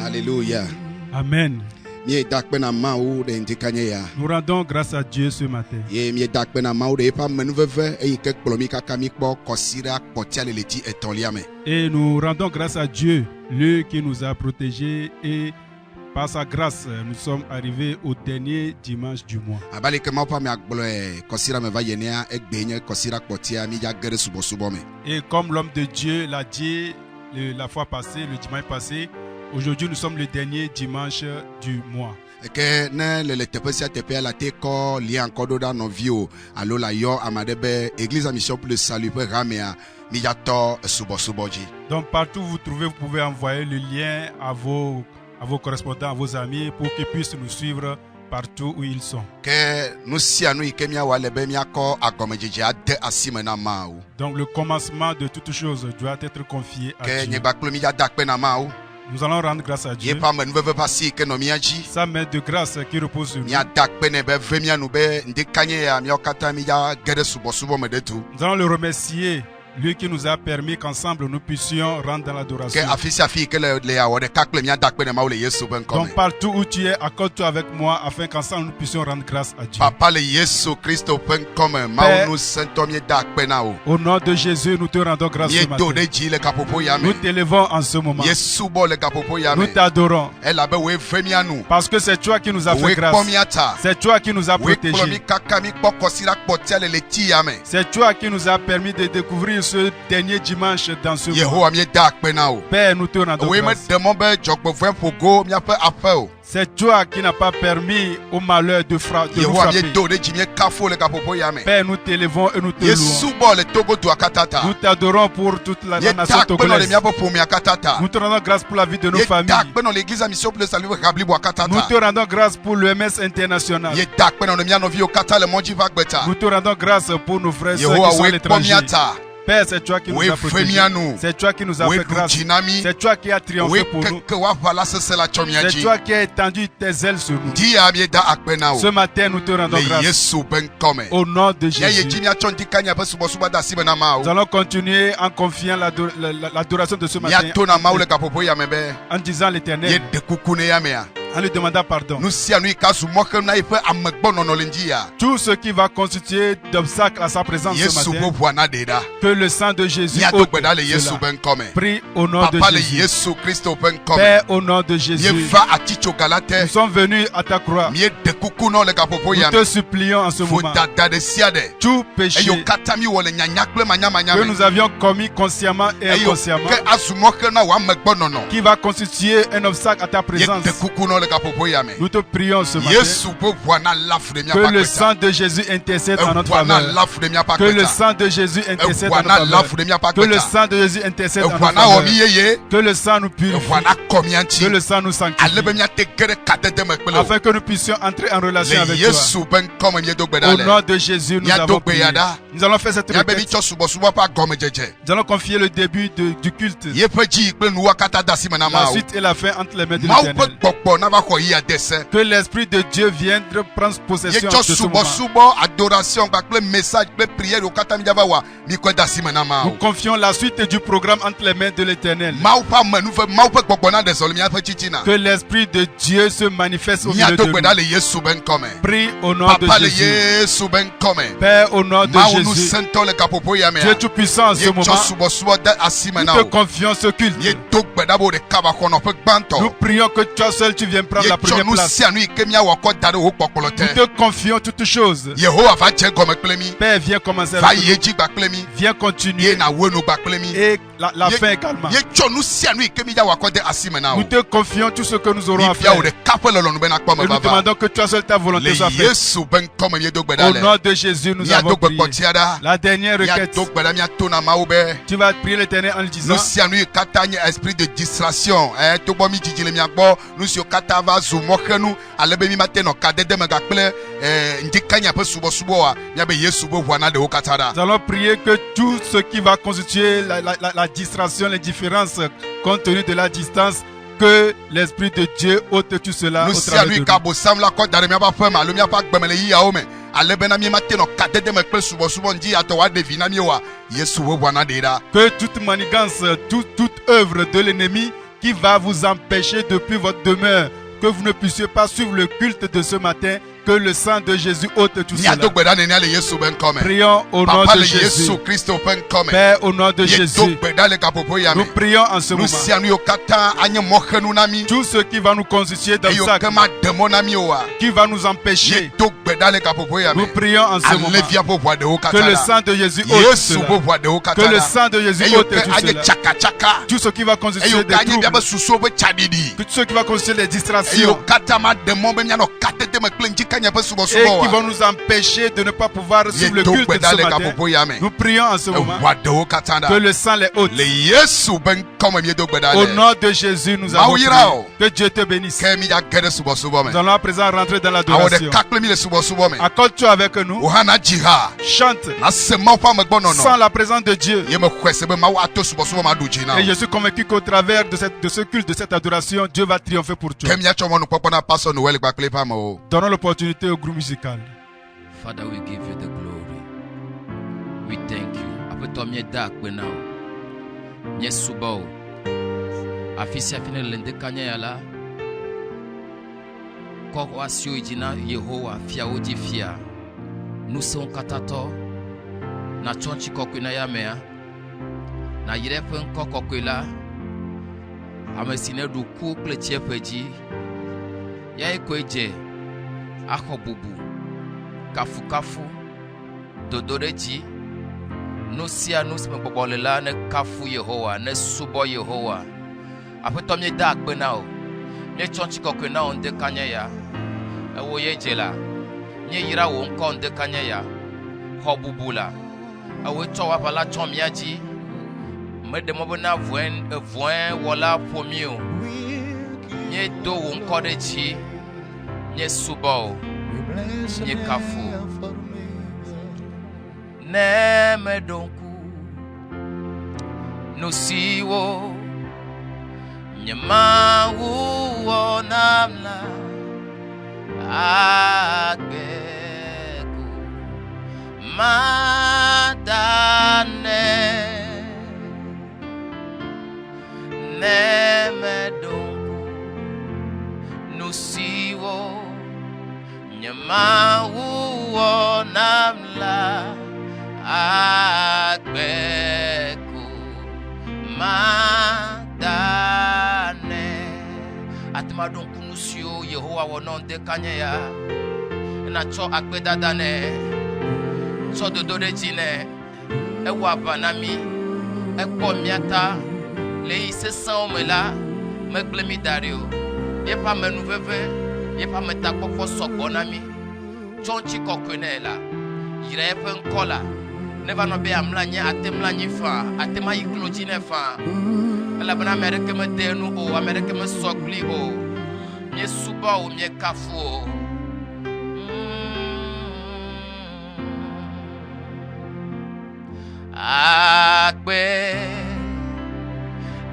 Alléluia. Amen. Nous rendons grâce à Dieu ce matin. Et nous rendons grâce à Dieu, lui qui nous a protégés, et par sa grâce, nous sommes arrivés au dernier dimanche du mois. Et comme l'homme de Dieu l'a dit la fois passée, le dimanche passé, aujourd'hui nous sommes le dernier dimanche du mois. Donc partout où vous trouvez, vous pouvez envoyer le lien à vos correspondants, à vos amis, pour qu'ils puissent nous suivre partout où ils sont. Donc le commencement de toutes choses doit être confié à Dieu. Nous allons rendre grâce à Dieu. Sa main de grâce qui repose sur nous. Nous allons le remercier, lui qui nous a permis qu'ensemble nous puissions rendre dans l'adoration. Donc partout où tu es, accorde-toi avec moi afin qu'ensemble nous puissions rendre grâce à Dieu. Au nom de Jésus, nous te rendons grâce ce matin. Nous t'élevons en ce moment. Nous t'adorons. Parce que c'est toi qui nous as fait grâce. C'est toi qui nous as protégés. C'est toi qui nous as permis de découvrir ce dernier dimanche dans ce mois. Père, nous te rendons grâce. C'est toi qui n'as pas permis au malheur de nous frapper. Père, nous t'élevons et nous te louons. Nous t'adorons pour toute la nation togolaise. Nous te rendons grâce pour la vie de nos familles. Nous te rendons grâce pour l'EMS international. Nous te rendons grâce pour nos frères qui sont à l'étranger. Père, c'est toi qui nous as protégés. C'est toi qui nous as fait grâce. C'est toi qui as triomphé pour nous. C'est toi qui as étendu tes ailes sur nous. Ce matin, nous te rendons grâce. Au nom de Jésus. Nous allons continuer en confiant l'adoration de ce matin en disant l'Éternel, en lui demandant pardon. Tout ce qui va constituer d'obstacle à sa présence ce matin, que le sang de Jésus ôte cela. Prie au nom de Jésus. Père, au nom de Jésus, nous sommes venus à ta croix. Nous te supplions en ce moment. Tout péché que nous avions commis consciemment et inconsciemment, qui va constituer un obstacle à ta présence, nous te prions ce matin que le sang de Jésus intercède en notre faveur. Que le sang de Jésus intercède en notre faveur. Que le sang de Jésus intercède en notre faveur. Que le sang nous purifie. Que le sang nous sanctifie. Afin que nous puissions entrer en relation avec toi. Au nom de Jésus, nous avons prié. Nous allons faire cette requête. Nous allons confier le début du culte, la suite et la fin entre les mains de l'Éternel. Que l'Esprit de Dieu vienne prendre possession de ce moment. Nous confions la suite du programme entre les mains de l'Éternel. Que l'Esprit de Dieu se manifeste au milieu de nous. Prie au nom de Jésus. Père, au nom de Jésus. Dieu Tout-Puissant en ce moment, nous te confions ce culte. Nous prions que toi seul tu viennes prendre la première place. Nous te confions toutes choses. Père, viens commencer avec nous. Viens continuer. Et la fin également. Nous te confions tout ce que nous aurons à faire. Et nous demandons que toi seul ta volonté soit faite. Au nom de Jésus, nous avons prié. La dernière requête, tu vas prier l'Éternel en le disant. Esprit de distraction, nous sommes katava zumokhenu alebemi mateno kadede megakple ndikanya pe subo nyabe yesubo wana de okatara. Nous allons prier que tout ce qui va constituer la distraction, les différences compte tenu de la distance, que l'Esprit de Dieu ôte tout cela au travers de nous. Que toute manigance, toute œuvre de l'ennemi qui va vous empêcher depuis votre demeure, que vous ne puissiez pas suivre le culte de ce matin, que le sang de Jésus ôte tout cela. Prions au nom de Jésus. Père, au nom de Jésus. Nous prions en ce moment. Tout ce qui va nous constituer d'obstacles, qui va nous empêcher, nous prions en ce moment. Que le sang de Jésus ôte cela. Que le sang de Jésus ôte tout cela. Tout ce qui va constituer des troubles, tout ce qui va constituer des distractions, et qui vont nous empêcher de ne pas pouvoir suivre le culte de ce matin. Nous prions en ce moment que le sang les ôte. Au nom de Jésus, nous avons prié. Que Dieu te bénisse. Nous allons à présent rentrer dans l'adoration. Accorde-toi avec nous. Chante sans la présence de Dieu. Et je suis convaincu qu'au travers de ce culte, de cette adoration, Dieu va triompher pour toi. Donnons l'opportunité au groupe musical. Father, we give you the glory. We thank you. Apeto mi da pe na o. Nye suba o. Afisi afine lende kanya yala. Ko wasio ijina Yehowa fia oji fia. Nuson katato. Na chonchi kokwe na yamea. Na yirefen kokwe la. Amesine du ku kletie peji. Ya ekweje. Akobubu, kafu, dodoreji, nusia nusme bobolela ne kafu Yehowa, ne subo Yehowa. Apeto mi da akpe na o, ne chonchi kokwe na onde kanya ya, ewo ye jela, nye yira wo nko onde kanya ya, hobubu la, ewo cho wapala chomiaji, mede mobo na voen wala pomio, nye do wo nko deji, nye subo, nye kafu, ne medonku, nusiwo, nye mawu onamla, agbeko, madane, ne medonku, nusiwo. Nyamawu onamla agbeko madane atmadon kunusio Yehowa wononde kanya na cho agbedadane cho dodorejine ewa banami ekpo miata le isesan omela meglemi dario yepa menuveve yepa meta koko sokonami chonchi kokunela yirepe nkola neva no be amlanye atemlanye fa atema yiklojine fa ala bana amerika medenu o amerika me sokli o nye suba o nye kafu o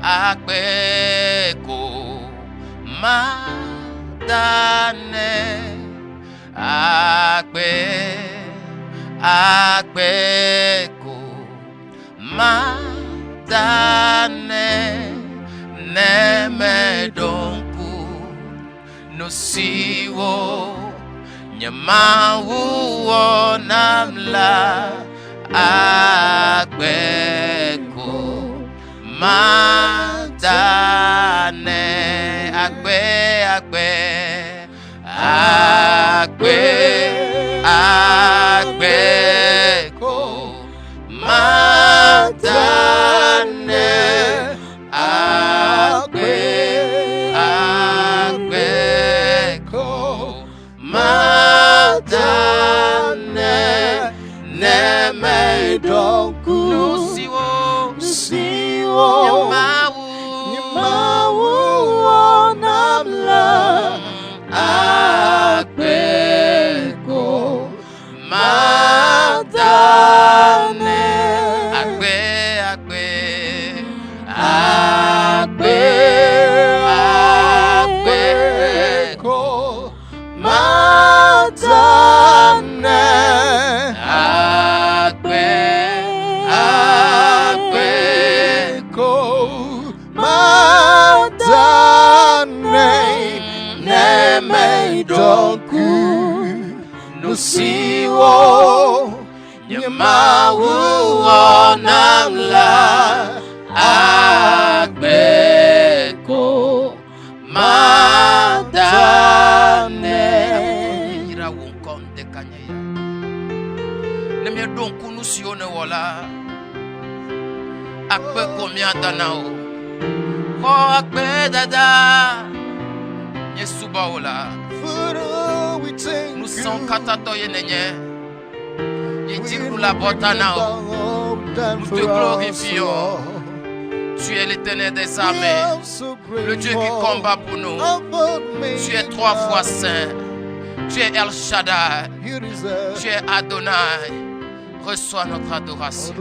akbe ko madane akbe ko madane nemedonku nusiwo nyamawu onamla agbeko madane agbeko madane agbeko madane nemedonku nusiwo nyamawu onamla agbeko madane agbe Yemawu namla agbeko madane ira wonkon de kanyaya neme don kunu sione wala agbeko mi adanao ko agbe dada yesuba wala nous sommes katato yenenye yejiru la botanao nous te glorifions. Tu es l'Éternel des armées, le Dieu qui combat pour nous. Tu es 3 fois saint. Tu es El Shaddai. Tu es Adonai. Reçois notre adoration.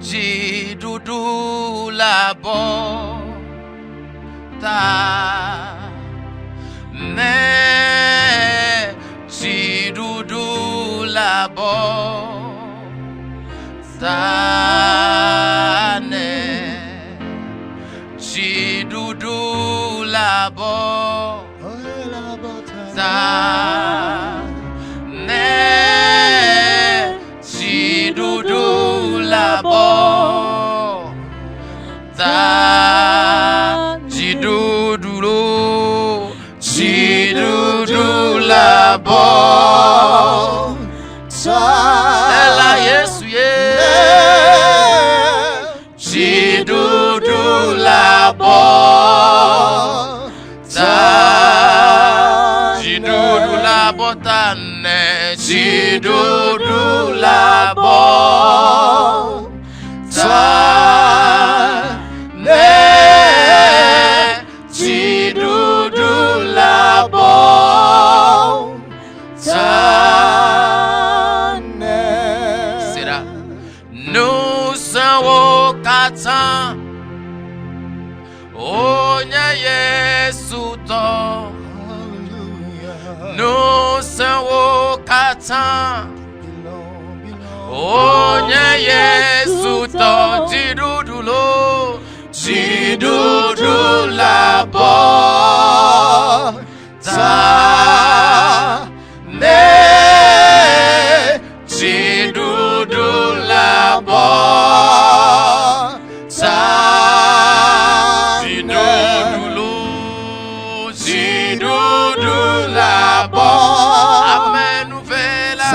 Jidoudou la bota. Ne Jidoudou la bota. Jidoudou la bota ne Jidoudou la bota Jidoudou la bota ela Yesu Jidoudou la bota Jidoudou la bota ne Jidoudou la bota ne Jidoudou la bota sera nous sommes katan onya Yesu to nous sommes katan onya Yesu to Jidoudou la bota ne Jidoudou la bota Jidoudou la bota amen nouvelle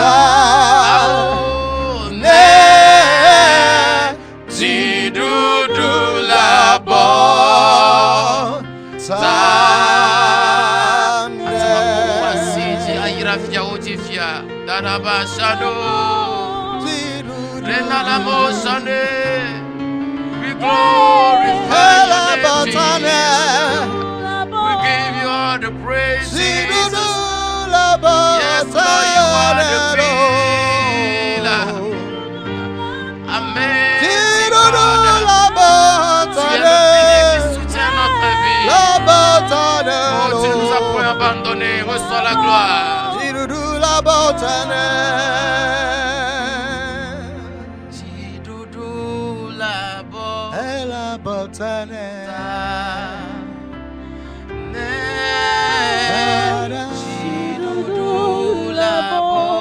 ne Jidoudou la bota aira ojifia daraba shado renala moshane we glorify your name, we give you all the praise, Jesus. Yes, Lord, you are the pillar. Amen. Tu es le pilier qui soutient notre vie. Oh, tu nous as point abandonné. Reçois la gloire. Jidoudou la bota Jidoudou la bota Jidoudou la bota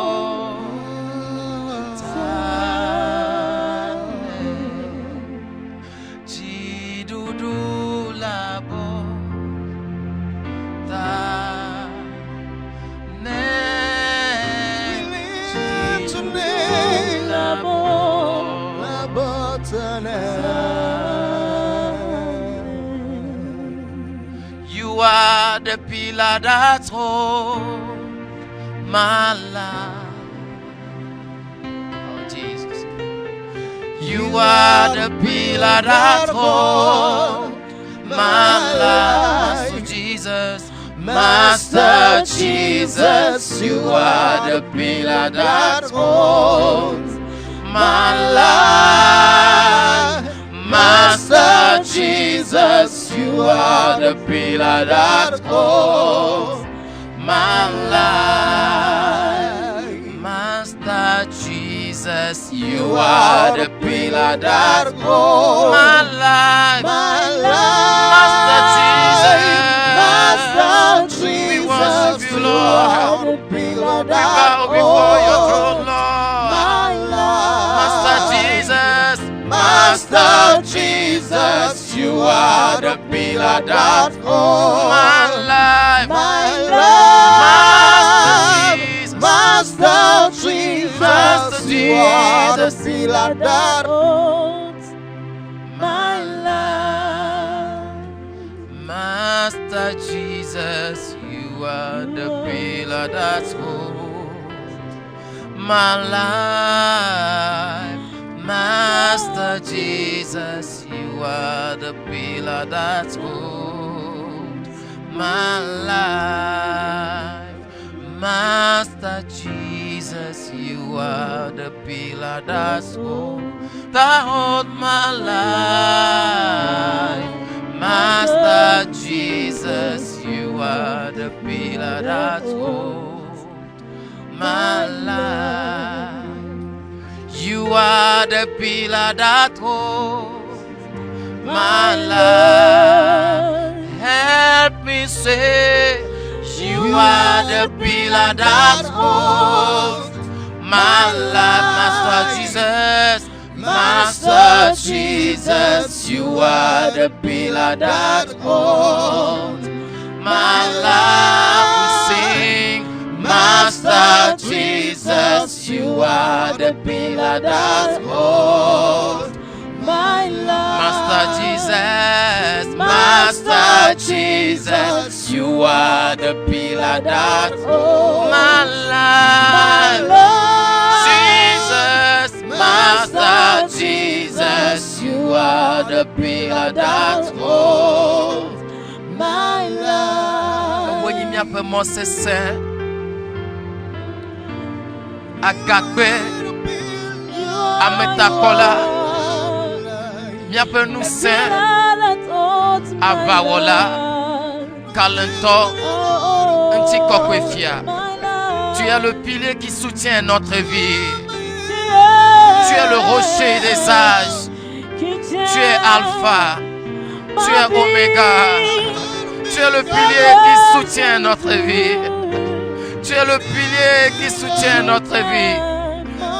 You are the pillar that holds my life. Oh Jesus. You are the pillar that holds my life. So Jesus, Master Jesus, you are the pillar that holds my life. Master Jesus, you are the pillar that holds my life. Master Jesus, you are the pillar that holds my life. Master Jesus, we worship you, Lord. We bow before your throne, Lord. Jesus, you are the pillar that holds my life. Master Jesus, you are the pillar that holds my life. Master Jesus, you are the pillar that holds my life. Master Jesus, you are the pillar that holds my life. Master Jesus, you are the pillar that holds my life. Master Jesus, you are the pillar that holds my life. You are the pillar that holds my life. Help me say, you are the pillar that holds my life. Master Jesus, Master Jesus, you are the pillar that holds my life. We sing, Master Jesus, you are the pillar that holds my life. Master Jesus, Master Jesus, you are the pillar that holds my life. Jesus, Master Jesus, you are the pillar that holds my life. Voyez mi peu mon saint, Agakbe, Ametakola. Miape nous saint Avawola Kalento Ntikokwefia. Tu es le pilier qui soutient notre vie. Tu es le rocher des âges. Tu es Alpha. Tu es Oméga. Tu es le pilier qui soutient notre vie. Tu es le pilier qui soutient notre vie.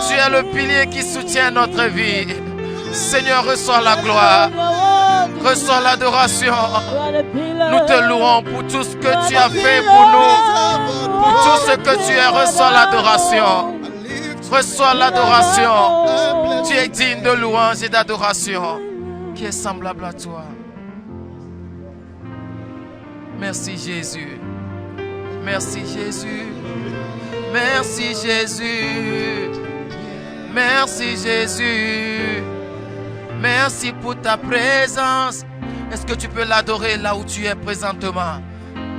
Tu es le pilier qui soutient notre vie. Seigneur, reçois la gloire, reçois l'adoration. Nous te louons pour tout ce que tu as fait pour nous, pour tout ce que tu es. Reçois l'adoration, reçois l'adoration. Tu es digne de louange et d'adoration. Qui est semblable à toi? Merci Jésus, merci Jésus, merci Jésus, merci Jésus. Merci pour ta présence. Est-ce que tu peux l'adorer là où tu es présentement?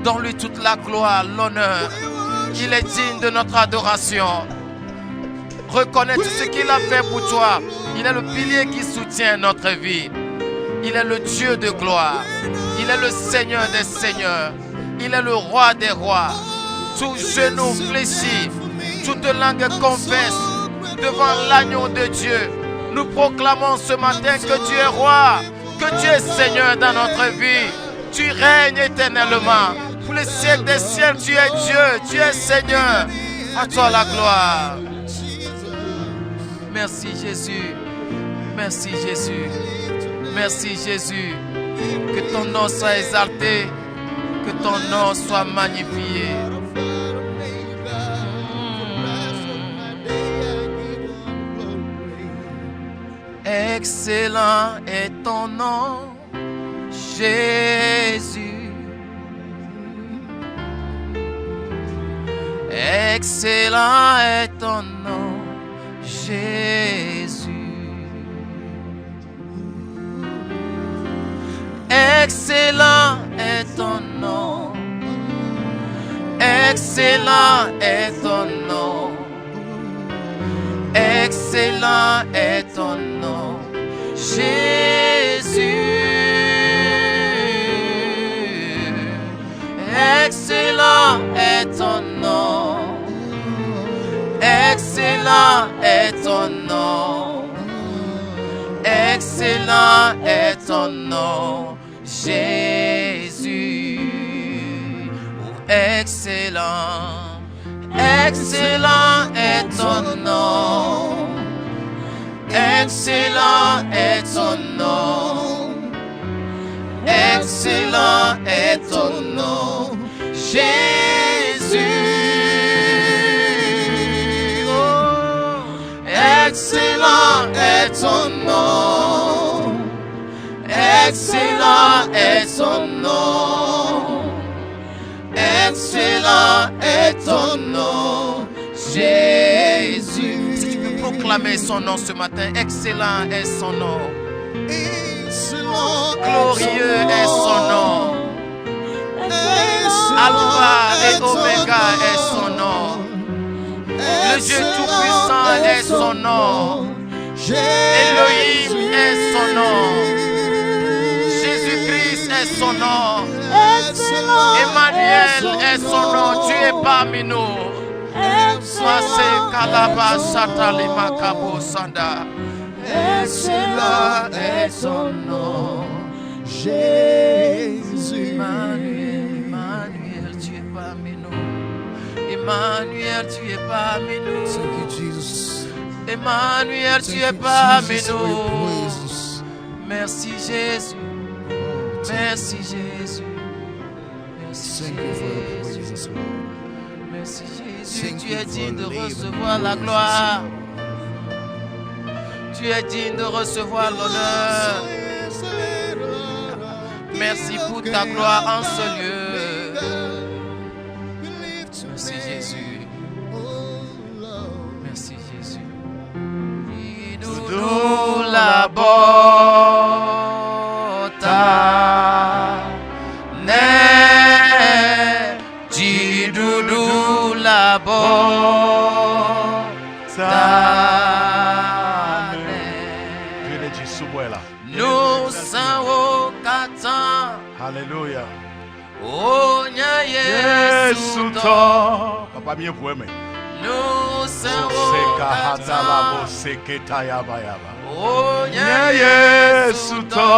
Donne-lui toute la gloire, l'honneur. Il est digne de notre adoration. Reconnais tout ce qu'il a fait pour toi. Il est le pilier qui soutient notre vie. Il est le Dieu de gloire. Il est le Seigneur des seigneurs. Il est le roi des rois. Tout genou fléchit, toute langue confesse devant l'agneau de Dieu. Nous proclamons ce matin que tu es roi, que tu es Seigneur dans notre vie. Tu règnes éternellement. Pour les siècles des siècles, tu es Dieu, tu es Seigneur. À toi la gloire. Merci Jésus. Merci Jésus. Merci Jésus. Que ton nom soit exalté. Que ton nom soit magnifié. Excellent est ton nom, Jésus. Excellent est ton nom, Jésus. Excellent est ton nom. Excellent est ton nom. Excellent est ton nom, Jésus. Excellent est ton nom. Excellent est ton nom. Excellent est ton nom, Jésus. Excellent. Excellent est ton nom. Excellent est ton nom. Excellent est ton nom, Jésus. Oh, excellent est ton nom. Excellent est ton nom. Excellent est ton nom, Jésus. Si tu peux proclamer son nom ce matin, excellent est son nom. Glorieux est son nom. Alpha et Oméga est son nom. Le Dieu Tout-Puissant est son nom. Elohim est son nom. Jésus-Christ est son nom. Emmanuel est son nom. Tu es parmi nous. Soissé Kalaba Satalima Kabo Sanda. Excellent est son nom, Jésus. Emmanuel, tu es parmi nous. Emmanuel, tu es parmi nous. Emmanuel, tu es parmi nous. Merci Jésus. Merci Jésus. Merci Jésus. Merci Jésus. Tu es digne de recevoir la gloire. Tu es digne de recevoir l'honneur. Merci pour ta gloire en ce lieu. Merci Jésus. Merci Jésus. Doudou la bota ne di doudou la bota. Nous sommes Alléluia. Oh, Yesu to. Papa bien pour aimer. Nous sommes Oh, Yesu to.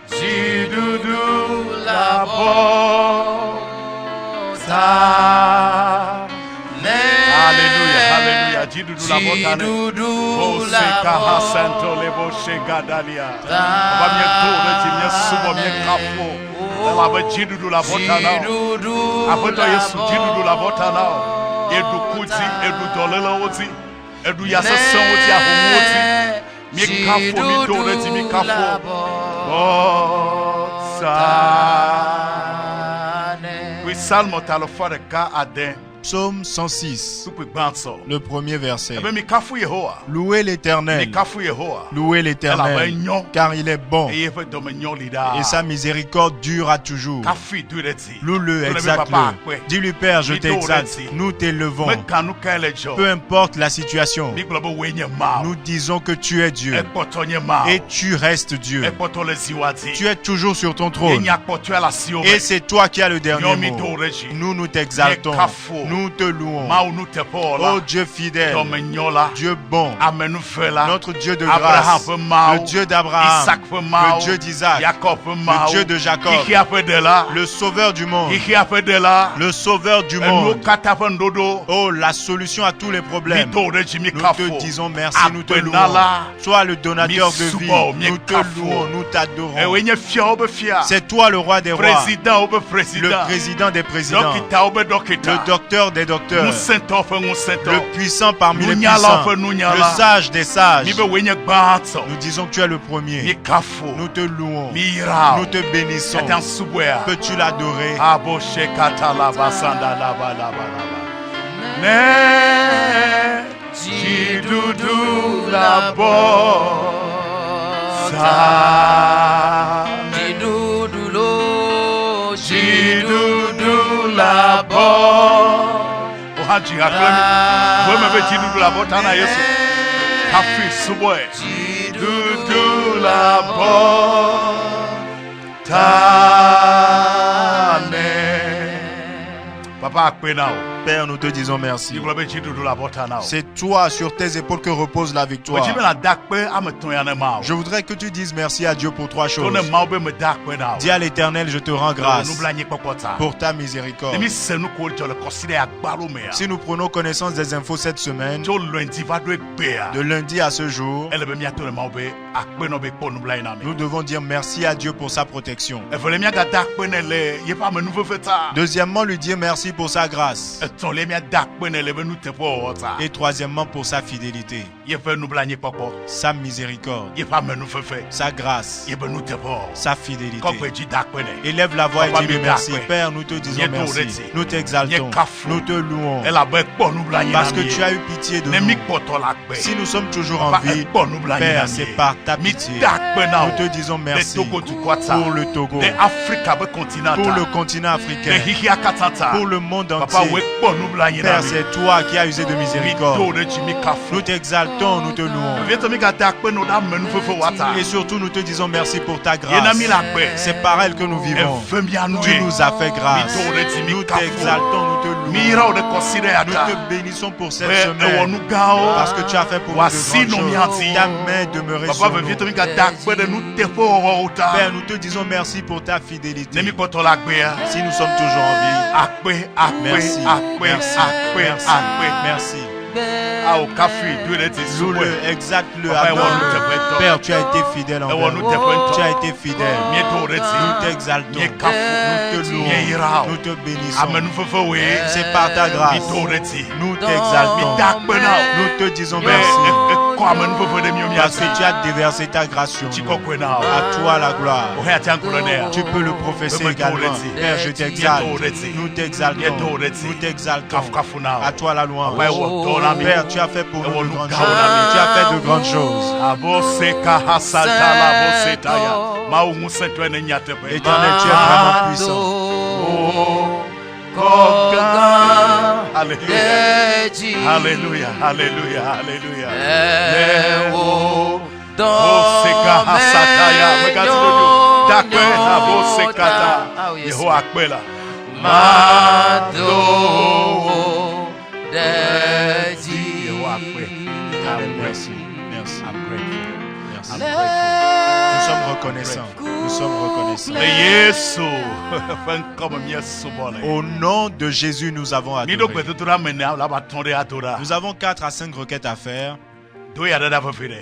Jidudu la bota. Alléluia, alléluia. Jidudu la bota. Oh, seka hasanto lebo shegadalia. Papa bien tour de timia subo bien kafo. La ba jidudu la bota na. Apoto Yesu jidudu la bota na. Edu kuti, edu dolela oti. Edu yasa san oti ahomoti. Mi kafo mi tour de timi kafo. Bota. Oui, salmo talo fare ka aden. Psaume 106, le premier verset. Louez l'Éternel, louez l'Éternel, car il est bon et sa miséricorde dure à toujours. Loue-le, exalte-le. Dis-lui, Père, je t'exalte, nous t'élevons. Peu importe la situation, nous disons que tu es Dieu et tu restes Dieu. Tu es toujours sur ton trône et c'est toi qui as le dernier mot. Nous t'exaltons. Nous te louons. Oh Dieu fidèle, Dieu bon, notre Dieu de grâce, le Dieu d'Abraham, le Dieu d'Isaac, le Dieu de Jacob, le sauveur du monde, le sauveur du monde. Oh, la solution à tous les problèmes. Nous te disons merci, nous te louons. Sois le donateur de vie. Nous te louons, nous t'adorons. C'est toi le roi des rois, le président des présidents, le docteur des docteurs, le puissant parmi les puissants, le sage des sages. Nous disons que tu es le premier. Nous te louons, nous te bénissons. Peux-tu l'adorer? Haji aklami weme be jidudu la bota na Yesu kafi suboe jidudu la bota ne papa akpe na o Père, nous te disons merci. C'est toi, sur tes épaules, que repose la victoire. Je voudrais que tu dises merci à Dieu pour 3 choses. Dis à l'Éternel, je te rends grâce pour ta miséricorde. Si nous prenons connaissance des infos cette semaine, de lundi à ce jour, nous devons dire merci à Dieu pour sa protection. Deuxièmement, lui dire merci pour sa grâce. Et troisièmement, pour sa fidélité, sa miséricorde, sa grâce, sa fidélité. Élève la voix et dis-lui merci. Père, nous te disons merci. Nous t'exaltons. Nous te louons. Parce que tu as eu pitié de nous. Si nous sommes toujours en vie, Père, c'est par ta pitié. Nous te disons merci pour le Togo, pour le continent africain, pour le monde entier. Père, c'est toi qui as usé de miséricorde. Nous t'exaltons, nous te louons. Et surtout, nous te disons merci pour ta grâce. C'est par elle que nous vivons. Tu nous as fait grâce. Nous t'exaltons, nous te louons. Nous te bénissons pour cette semaine. Parce que tu as fait pour nous de grandes choses. Ta main demeurait sur nous. Père, nous te disons merci pour ta fidélité. Si nous sommes toujours en vie, merci, merci, merci, merci. Loue-le, exalte-le, adore-le. Père, tu as été fidèle envers nous. Tu as été fidèle. Nous t'exaltons, nous te louons, nous te bénissons. C'est par ta grâce. Nous t'exaltons. Nous te disons merci. Parce que tu as déversé ta grâce sur nous. À toi la gloire. Tu peux le professer également. Père, je t'exalte. Nous t'exaltons. Nous t'exaltons. À toi la louange. Père, tu as fait pour nous de grandes choses. Tu as fait de grandes choses. Éternel, tu es vraiment puissant. Alléluia, alléluia, alléluia. Merci, merci. Nous sommes reconnaissants. Nous sommes reconnaissants. Au nom de Jésus, nous avons adoré. Nous avons 4 à 5 requêtes à faire.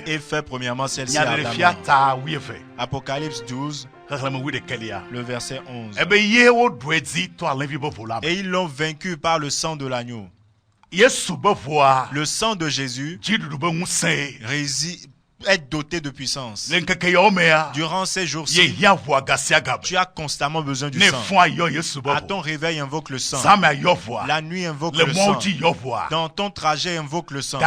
Et fait premièrement celle-ci à Adama. Apocalypse 12, le verset 11. Et ils l'ont vaincu par le sang de l'agneau. Le sang de Jésus est doté de puissance. Durant ces jours-ci, tu as constamment besoin du sang. À ton réveil, invoque le sang. La nuit, invoque le sang. Dans ton trajet, invoque le sang.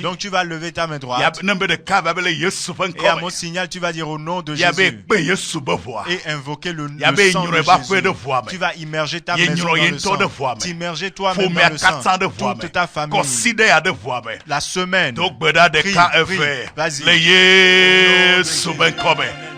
Donc tu vas lever ta main droite. Et à mon signal, tu vas dire au nom de Jésus. Et invoquer le sang de Jésus. Tu vas immerger ta maison dans le sang. T'immerger toi-même dans le sang. Toute ta famille. La semaine. Prie. Vas-y.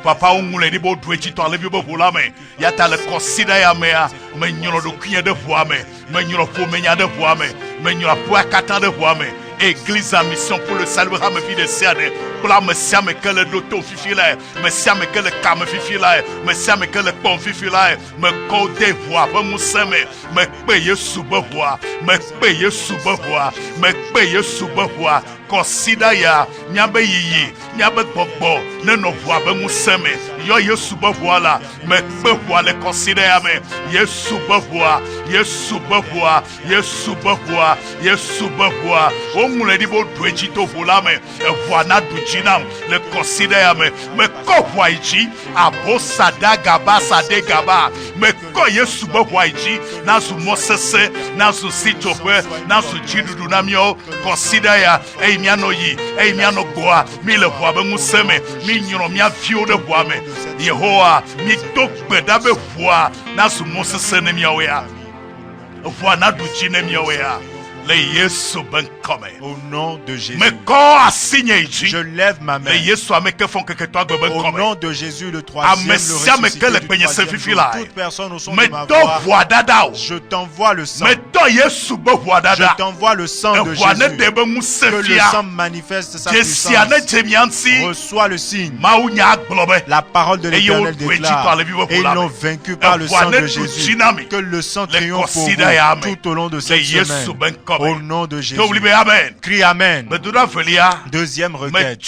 Papa ungule ni bo dwechi to alebi bo bulame ya ta le consider ya me me nyoro do kien de voame me nyoro fo me nya de voame me nyoro fo akata de voame Église à mission pour le salut à me vie de siane pour la me siame que le doto fifila me siame que le cam fifila me siame que le pont fifila me code voix pour mon seme me paye sous voix me paye sous voix me paye sous voix consider ya nyabe yiyi nyabe gbogbo neno voix be mon seme yo yesu voix là me pe voix le consider ya me yesu voix yesu voix yesu voix yesu voix mule di bo dweji to volame voana dujina le consider me ko voiji abo sadaga ba sadega me ko yesu bo voiji na su mosese na su sitope na su jidudu na mio consider ya miano yi miano goa mi le voa be museme mi nyoro mi afio de voa me Yehowa mi to gbeda be voa na su mosese ne mio ya voana dujina mio ya Au nom de Jésus. Je lève ma main. Au nom de Jésus, le troisième, le ressuscité du troisième. Toute personne au son de ma voix, je t'envoie le sang. Je t'envoie le sang de Jésus. Que le sang manifeste sa puissance. Reçois le signe. La parole de l'Éternel déclare. Et ils l'ont vaincu par le sang de Jésus. Que le sang triomphe pour vous tout au long de cette semaine. Au nom de Jésus. Crie Amen. Deuxième requête.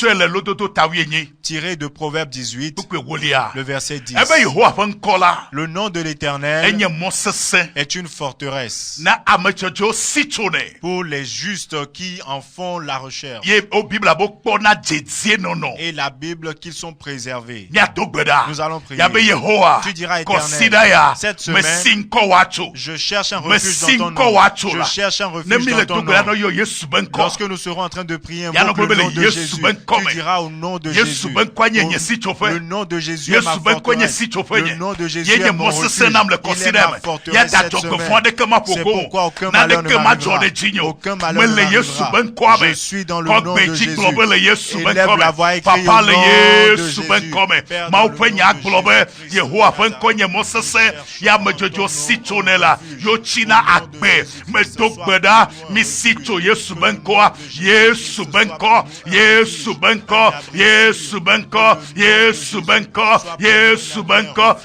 Tiré de Proverbe 18, le verset 10. Le nom de l'Éternel est une forteresse pour les justes qui en font la recherche. Et la Bible qu'ils sont préservés. Nous allons prier. Tu diras, Éternel, cette semaine, je cherche un refuge dans ton nom. Je cherche un refuge dans ton nom. Lorsque nous serons en train de prier, invoque le nom de Jésus. Tu diras au nom de Jésus. Le nom de Jésus est ma forteresse. Le nom de Jésus est mon refuge. Il est ma forteresse cette semaine. C'est pourquoi aucun malheur ne m'arrivera. Aucun malheur ne m'arrivera. Je suis dans le nom de Jésus. Élève la voix et crie au nom de Jésus. Père, dans le nom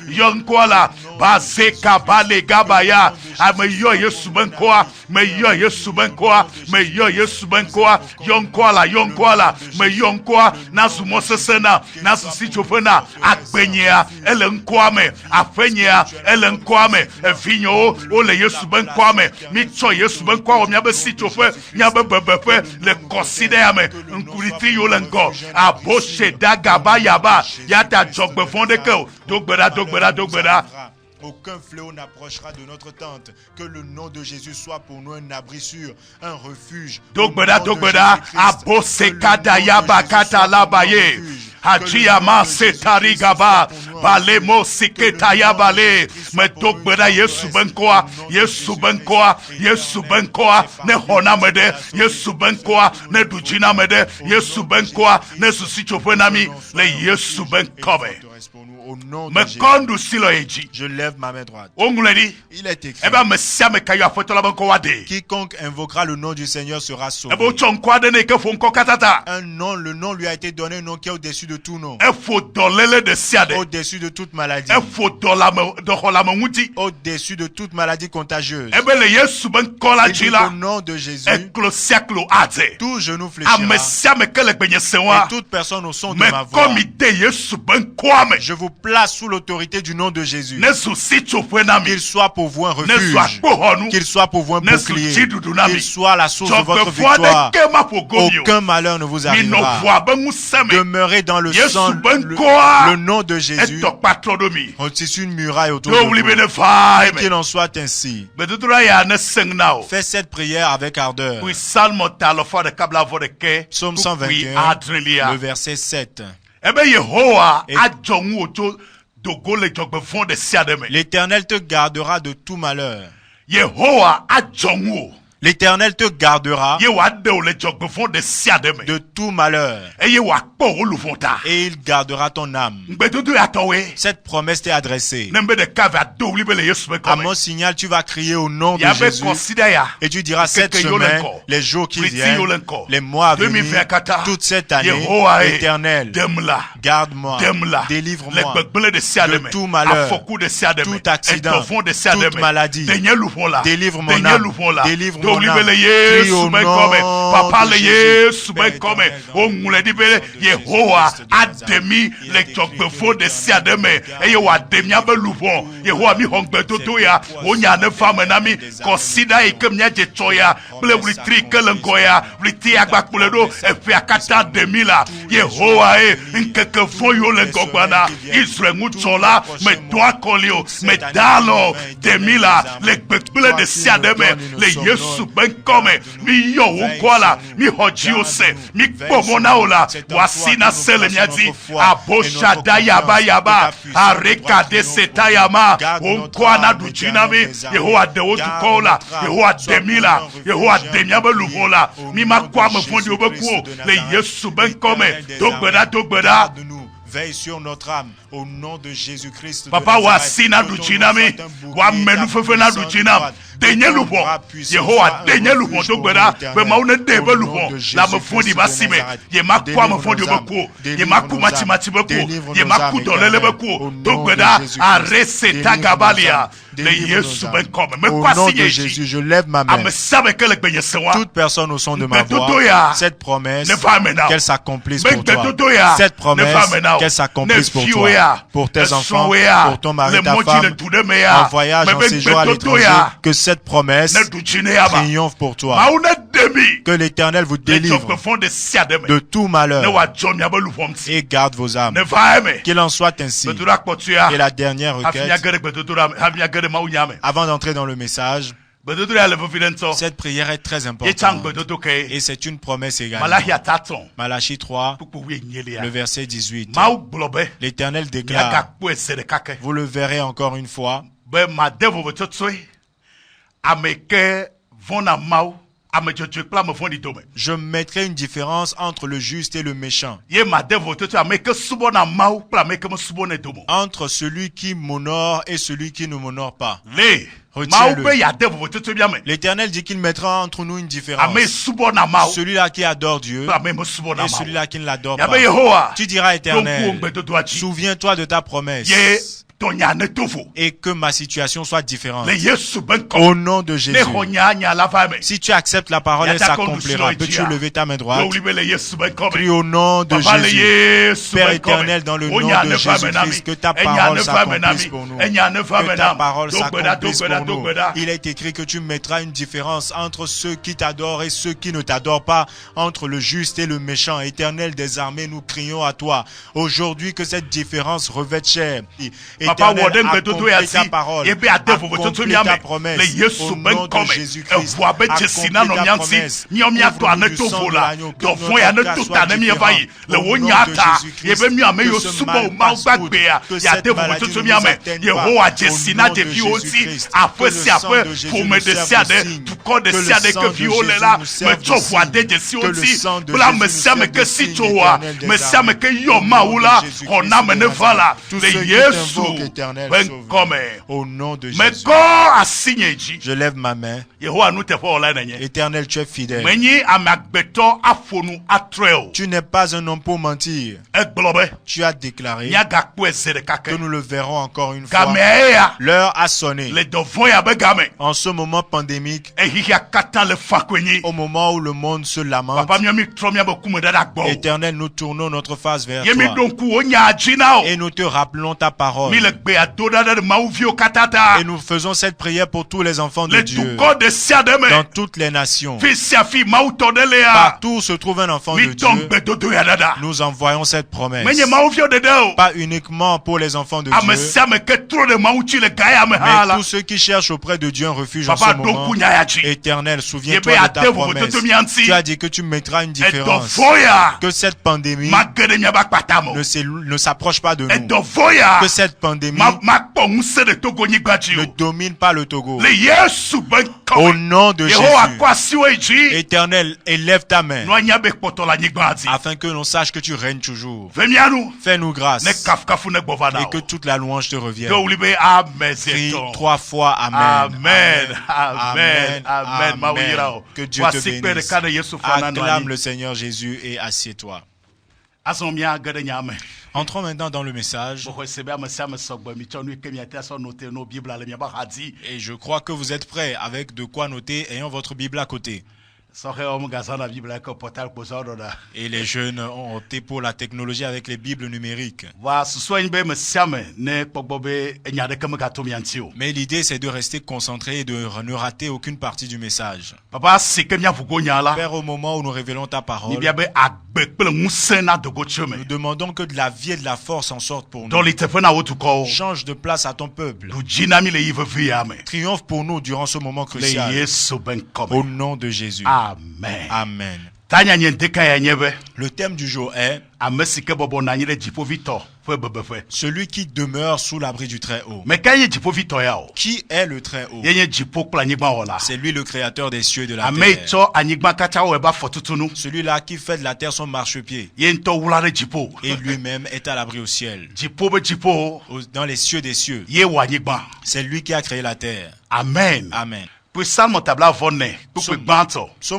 Yonkwala Bazeka Balegabaya Ameyo Yesubenkoa Meyo Yesubenkoa Meyo Yesubenkoa Yonkwala Meyonkoa Nasu Mosesena Nasu Sichofena Akbenyea Elenkwame Afenyea Elenkwame Evinyo Ole Yesubenkwame Micho Yesubenkoa Nyabe Sichofe Nyabe Bebefe Le Considerame Nkuriti Yolenko Aboshe Dagabayaba Yata Jogbe Fondeko Dogbeda. Aucun fléau n'approchera de notre tente. Que le nom de Jésus soit pour nous un abri sûr, un refuge. Dogbeda, Abosekada Yabakata Labaye. Hachiyama Setarigaba, Balemo Siketaya Bale, Medogbeda Yesubenkoa, Ne Honamede, Yesubenkoa, Ne Dujina Mede, Yesubenkoa, Ne Susichofenami, Le Yesubenkobe. Au nom de Jésus, je lève ma main droite. Il est écrit, quiconque invoquera le nom du Seigneur sera sauvé. Un nom, le nom lui a été donné, un nom qui est au-dessus de tout nom. Au-dessus de toute maladie. Au-dessus de toute maladie contagieuse. Et dit au nom de Jésus, tout genou fléchira. Et toute personne au son de ma voix, je vous place sous l'autorité du nom de Jésus. Qu'il soit pour vous un refuge, qu'il soit pour vous un bouclier, qu'il soit la source de votre victoire. Aucun malheur ne vous arrivera. Demeurez dans le sang, le nom de Jésus. C'est une muraille autour de vous. Qu'il en soit ainsi. Fais cette prière avec ardeur. Psaume 121, le verset 7. L'Éternel te gardera de tout malheur. L'Éternel te gardera de tout malheur. Et il gardera ton âme. Cette promesse t'est adressée. À mon signal, tu vas crier au nom de Jésus. Et tu diras cette semaine, les jours qui viennent, les mois à venir, toute cette année, Éternel, garde-moi, délivre-moi de tout malheur, tout accident, toute maladie. Délivre mon âme, délivre mon âme. Crie au nom de Jésus. Yehowa ademi le tokbefo de siademe eyewa demia beluvon Yehowa mi hongbeto ya onya ne femme na mi consider ikemnya jetoya ble witri kelengoya witi agbakpuledo efi akata demila Yehowa nkeke foyo le gogbana Israel mutola me doakolio me dalo demila le gbekple de siademe le Yesu Yesu benkome mi yo ukola mi hojiose mi pomona ola wasina sele miadi abosha dayaba yaba areka de setayama unkwana dujinami Yehowa de otukola Yehowa demila Yehowa demiaba lubola mi makwa me fondi obeku le Yesu benkome dogbeda veille sur notre âme au nom de Jésus-Christ. Papa wasina dujinami wa menu fefena dujinam denye lubo Yehowa denye lubo dogbeda be maune debe lubo la me fondi basime ye makwa me fondi obeku ye maku machimati beku ye maku dolele beku dogbeda arese tagabalia le Yesu benkome me kwasi Jésus, je lève ma main. Toute personne au son de ma voix, cette promesse qu'elle s'accomplisse pour toi. Cette promesse qu'elle s'accomplisse pour toi, pour tes enfants, pour ton mari, ta femme, en voyage, en séjour à l'étranger, que cette promesse triomphe pour toi. Que l'Éternel vous délivre de tout malheur et garde vos âmes. Qu'il en soit ainsi. Et la dernière requête, avant d'entrer dans le message, cette prière est très importante et c'est une promesse également. Malachie 3, le verset 18. L'Éternel déclare, vous le verrez encore une fois, je mettrai une différence entre le juste et le méchant, entre celui qui m'honore et celui qui ne m'honore pas. L'Éternel dit qu'il mettra entre nous une différence. Celui-là qui adore Dieu et celui-là qui ne l'adore pas. Tu diras, Éternel, souviens-toi de ta promesse et que ma situation soit différente. Au nom de Jésus. Si tu acceptes la parole, elle s'accomplira. Peux-tu lever ta main droite? Prie au nom de Jésus. Père éternel, dans le nom de Jésus-Christ, que ta parole s'accomplisse pour nous. Que ta parole s'accomplisse pour nous. Il est écrit que tu mettras une différence entre ceux qui t'adorent et ceux qui ne t'adorent pas, entre le juste et le méchant. Éternel des armées, nous crions à toi. Aujourd'hui, que cette différence revête chair. Éternel, accomplis ta parole, accomplis ta promesse, au nom de Jésus-Christ, accomplis ta promesse, ouvre le sang de l'agneau, que notre cas soit différent, au nom de Jésus-Christ, que ce mal passe outre, que cette maladie ne nous atteigne pas, au nom de Jésus-Christ, que le sang de Jésus nous serve de signe, que le sang de Jésus nous serve de signe, que le sang de Jésus nous serve de signe, éternel des armées, au nom de Jésus. Je lève ma main. Éternel, tu es fidèle. Tu n'es pas un homme pour mentir. Tu as déclaré que nous le verrons encore une fois. L'heure a sonné. En ce moment pandémique, au moment où le monde se lamente, Éternel, nous tournons notre face vers toi et nous te rappelons ta parole. Et nous faisons cette prière pour tous les enfants de Dieu dans toutes les nations. Partout où se trouve un enfant de Dieu, nous envoyons cette promesse. Pas uniquement pour les enfants de Dieu, mais tous ceux qui cherchent auprès de Dieu un refuge en ce moment. Éternel, souviens-toi de ta promesse. Tu as dit que tu mettras une différence, que cette pandémie ne s'approche pas de nous, que cette pandémie ne domine pas le Togo. Au nom de Jésus, Éternel, élève ta main afin que l'on sache que tu règnes toujours. Fais-nous grâce et que toute la louange te revienne. Crie 3 fois Amen. Amen. Amen. Amen. Que Dieu te bénisse. Acclame le Seigneur Jésus et assieds-toi. Entrons maintenant dans le message. Et je crois que vous êtes prêts avec de quoi noter, ayant votre Bible à côté. Et les jeunes ont opté pour la technologie avec les Bibles numériques. Mais l'idée, c'est de rester concentré et de ne rater aucune partie du message. Père, au moment où nous révélons ta parole, nous demandons que de la vie et de la force en sortent pour nous. Change de place à ton peuple. Triomphe pour nous durant ce moment crucial. Au nom de Jésus. Amen. Amen. Le thème du jour est celui qui demeure sous l'abri du Très-Haut. Qui est le Très-Haut? C'est lui le créateur des cieux et de la terre. Celui-là qui fait de la terre son marchepied. Et lui-même est à l'abri au ciel. Dans les cieux des cieux. C'est lui qui a créé la terre. Amen. Amen. Psalme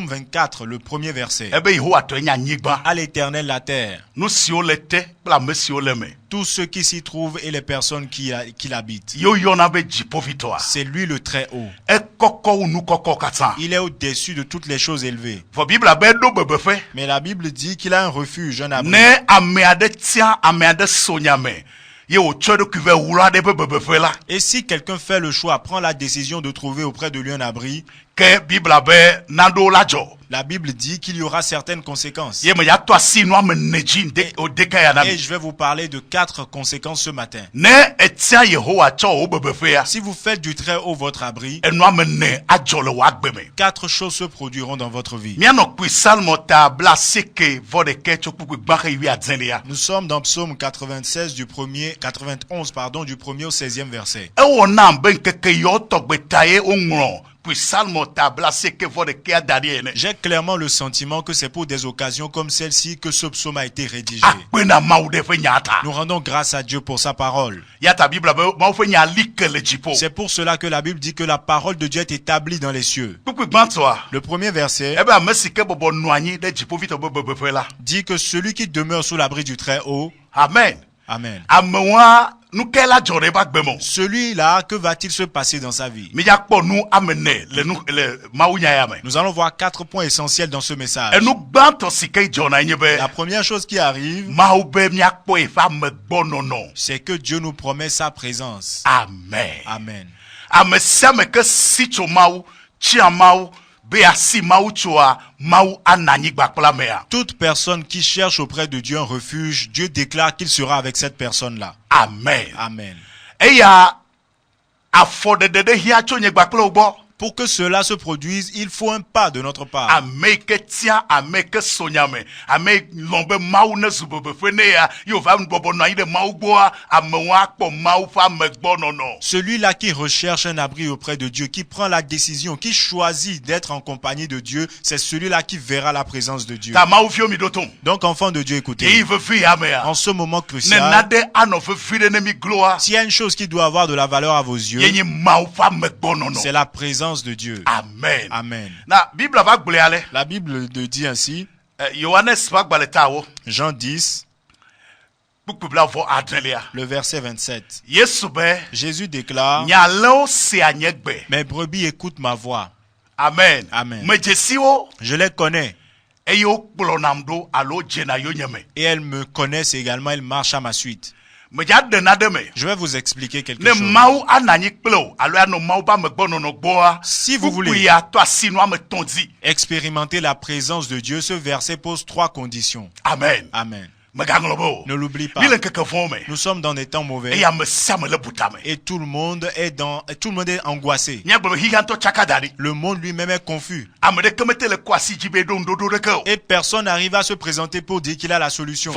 24, le premier verset. À l'Éternel la terre, tous ceux qui s'y trouvent et les personnes qui l'habitent. C'est lui le Très-Haut. Il est au-dessus de toutes les choses élevées. Mais la Bible dit qu'il a un refuge, un abri. Et si quelqu'un fait le choix, prend la décision de trouver auprès de lui un abri, la Bible dit qu'il y aura certaines conséquences. Et je vais vous parler de 4 conséquences ce matin. Si vous faites du Très-Haut votre abri, 4 choses se produiront dans votre vie. Nous sommes dans Psaume 91 du 1er au 16e verset. J'ai clairement le sentiment que c'est pour des occasions comme celle-ci que ce psaume a été rédigé. Nous rendons grâce à Dieu pour sa parole. C'est pour cela que la Bible dit que la parole de Dieu est établie dans les cieux. Le premier verset dit que celui qui demeure sous l'abri du Très-Haut. Amen. Amen. Celui-là, que va-t-il se passer dans sa vie? Nous allons voir 4 points essentiels dans ce message. La première chose qui arrive, c'est que Dieu nous promet sa présence. Amen. Amen. Toute personne qui cherche auprès de Dieu un refuge, Dieu déclare qu'il sera avec cette personne-là. Amen. Amen. Pour que cela se produise, il faut un pas de notre part. Celui-là qui recherche un abri auprès de Dieu, qui prend la décision, qui choisit d'être en compagnie de Dieu, c'est celui-là qui verra la présence de Dieu. Donc, enfant de Dieu, écoutez. En ce moment crucial, s'il y a une chose qui doit avoir de la valeur à vos yeux, c'est la présence de Dieu. Amen. Amen. La Bible dit ainsi, Jean 10, le verset 27. Jésus déclare, mes brebis écoutent ma voix. Amen. Amen. Je les connais. Et elles me connaissent également, elles marchent à ma suite. Je vais vous expliquer quelque chose. Si vous voulez expérimenter la présence de Dieu, ce verset pose 3 conditions. Amen. Amen. Ne l'oublie pas. Nous sommes dans des temps mauvais. Et tout le monde est angoissé. Le monde lui-même est confus. Et personne n'arrive à se présenter pour dire qu'il a la solution.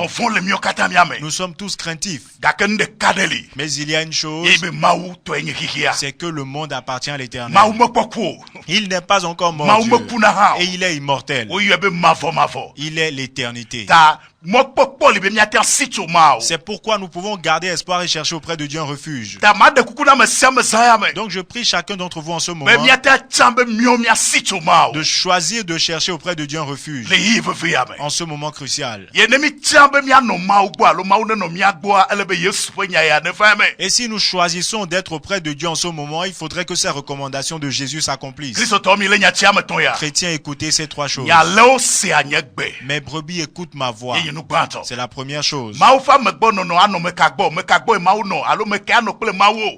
Nous sommes tous craintifs. Mais il y a une chose, c'est que le monde appartient à l'Éternel. Il n'est pas encore mort, Dieu. Et il est immortel. Il est l'éternité. C'est pourquoi nous pouvons garder espoir et chercher auprès de Dieu un refuge. Donc je prie chacun d'entre vous en ce moment de choisir de chercher auprès de Dieu un refuge en ce moment crucial. Et si nous choisissons d'être auprès de Dieu en ce moment, il faudrait que ces recommandations de Jésus s'accomplissent. Chrétiens, écoutez ces trois choses. Mes brebis écoutent ma voix. C'est la première chose.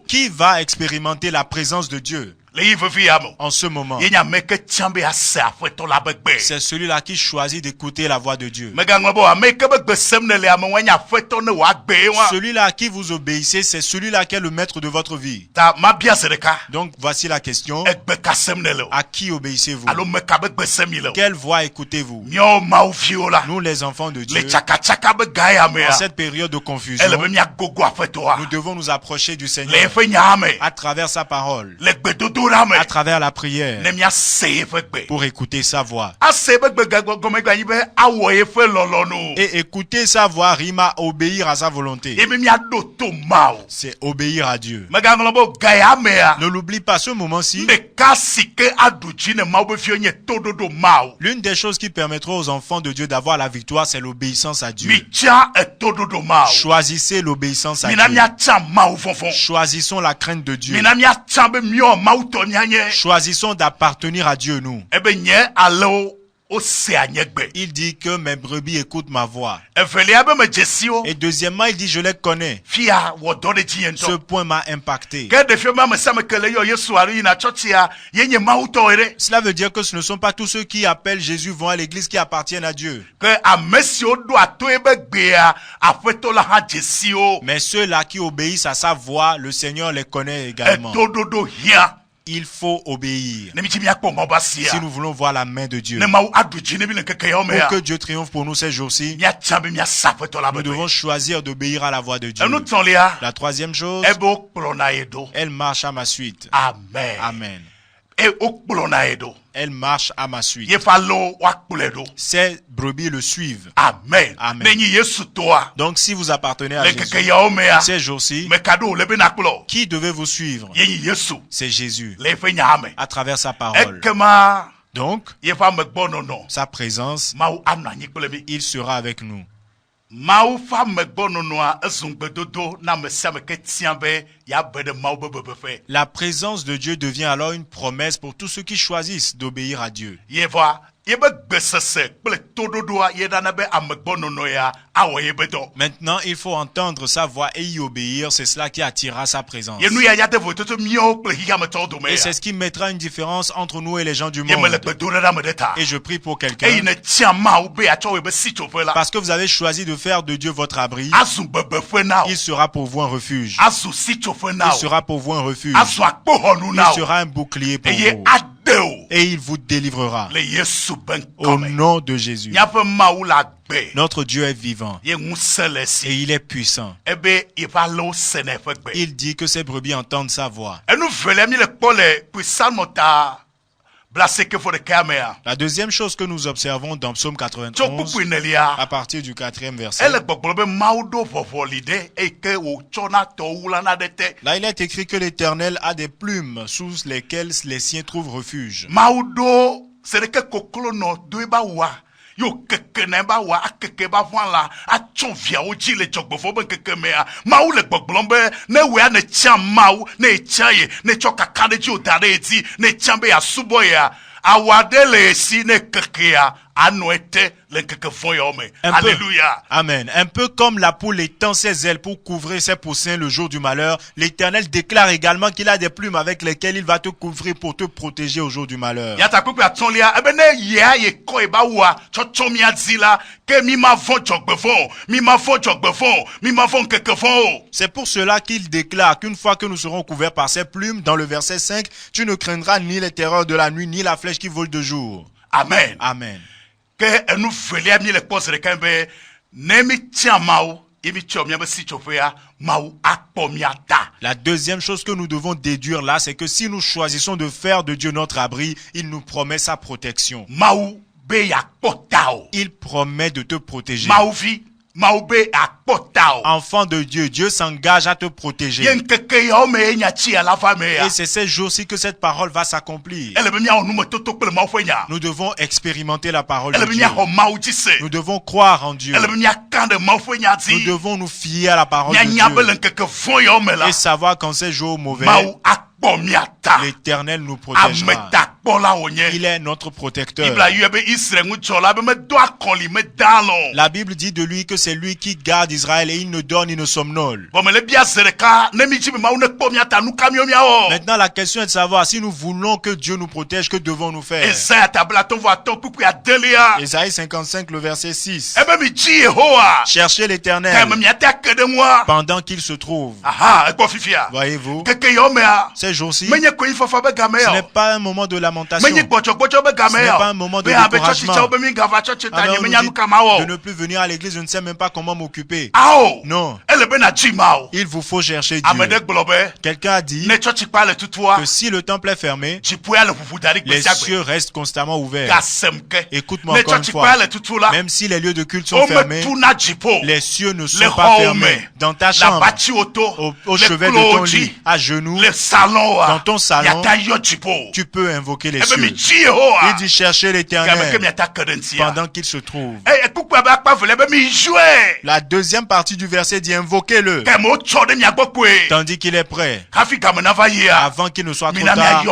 Qui va expérimenter la présence de Dieu en ce moment? C'est celui-là qui choisit d'écouter la voix de Dieu. Celui-là à qui vous obéissez, c'est celui-là qui est le maître de votre vie. Donc voici la question. À qui obéissez-vous? Quelle voix écoutez-vous? Nous les enfants de Dieu, en cette période de confusion, nous devons nous approcher du Seigneur à travers sa parole, à travers la prière, pour écouter sa voix. Et écouter sa voix rime à obéir à sa volonté. C'est obéir à Dieu. Ne l'oublie pas, ce moment-ci, l'une des choses qui permettra aux enfants de Dieu d'avoir la victoire, c'est l'obéissance à Dieu. Choisissez l'obéissance à Dieu. Choisissons la crainte de Dieu. Choisissons d'appartenir à Dieu, nous. Il dit que mes brebis écoutent ma voix. Et deuxièmement, il dit je les connais. Ce point m'a impacté. Cela veut dire que ce ne sont pas tous ceux qui appellent Jésus vont à l'église qui appartiennent à Dieu. Mais ceux-là qui obéissent à sa voix, le Seigneur les connaît également. Il faut obéir si nous voulons voir la main de Dieu. Pour que Dieu triomphe pour nous ces jours-ci, nous devons choisir d'obéir à la voix de Dieu. La troisième chose, elle marche à ma suite. Amen. Elle marche à ma suite. Ces brebis le suivent. Amen. Amen. Donc si vous appartenez à Jésus, ces jours-ci, qui devait vous suivre? C'est Jésus, à travers sa parole. Donc, sa présence, il sera avec nous. La présence de Dieu devient alors une promesse pour tous ceux qui choisissent d'obéir à Dieu. Maintenant, il faut entendre sa voix et y obéir. C'est cela qui attirera sa présence. Et c'est ce qui mettra une différence entre nous et les gens du monde. Et je prie pour quelqu'un. Parce que vous avez choisi de faire de Dieu votre abri, il sera pour vous un refuge. Il sera pour vous un refuge. Il sera un bouclier pour vous. Et il vous délivrera. Au nom de Jésus. Notre Dieu est vivant. Et il est puissant. Il dit que ses brebis entendent sa voix. La deuxième chose que nous observons dans Psaume 91, à partir du 4e verset, là il est écrit que l'Éternel a des plumes sous lesquelles les siens trouvent refuge. Yo keke na ba wa akeke ba la atchon via oji le jogbofo ben keke mea maou le gbogbombe ne we ne tia maou ne tiaye ne choka kade ji odare eti ne tiambe ya subo ya awade le si ne keke ya anoete le keke fon ya ome. Alléluia. Amen. Un peu comme la poule étend ses ailes pour couvrir ses poussins le jour du malheur, l'Éternel déclare également qu'il a des plumes avec lesquelles il va te couvrir pour te protéger au jour du malheur. C'est pour cela qu'il déclare qu'une fois que nous serons couverts par ses plumes, dans le verset 5, tu ne craindras ni les terreurs de la nuit, ni la flèche qui vole de jour. Amen. Amen. La deuxième chose que nous devons déduire là, c'est que si nous choisissons de faire de Dieu notre abri, il nous promet sa protection. Il promet de te protéger. Enfant de Dieu, Dieu s'engage à te protéger. Et c'est ces jours-ci que cette parole va s'accomplir. Nous devons expérimenter la parole de Dieu. Nous devons croire en Dieu. Nous devons nous fier à la parole de Dieu. Et savoir qu'en ces jours mauvais, l'Éternel nous protégera. Il est notre protecteur. La Bible dit de lui que c'est lui qui garde Israël et il ne dort ni ne somnole. Maintenant, la question est de savoir si nous voulons que Dieu nous protège, que devons-nous faire? Ésaïe 55, le verset 6. Cherchez l'Éternel pendant qu'il se trouve. Voyez-vous, ces jours-ci, ce n'est pas un moment de lamentation. Ce n'est pas un moment de découragement. Alors, on nous dit de ne plus venir à l'église, je ne sais même pas comment m'occuper. Non. Il vous faut chercher Dieu. Quelqu'un a dit que si le temple est fermé, les cieux restent constamment ouverts. Écoute-moi encore une fois. Même si les lieux de culte sont fermés, les cieux ne sont pas fermés. Dans ta chambre, au chevet de ton lit, à genoux, dans ton salon, tu peux invoquer les cieux. Il dit chercher l'Éternel pendant qu'il se trouve. La deuxième partie du verset dit invoquez-le tandis qu'il est prêt. Avant qu'il ne soit trop tard,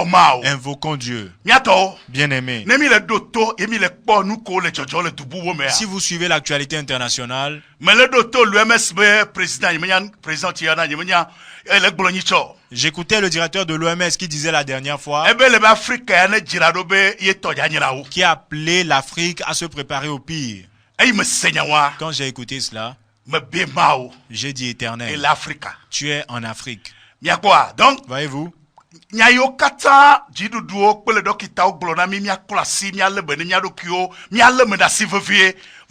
invoquons Dieu. Bien-aimés, si vous suivez l'actualité internationale, j'écoutais le directeur de l'OMS qui disait la dernière fois qui a appelé l'Afrique à se préparer au pire. Quand j'ai écouté cela, j'ai dit Éternel, tu es en Afrique. Voyez-vous,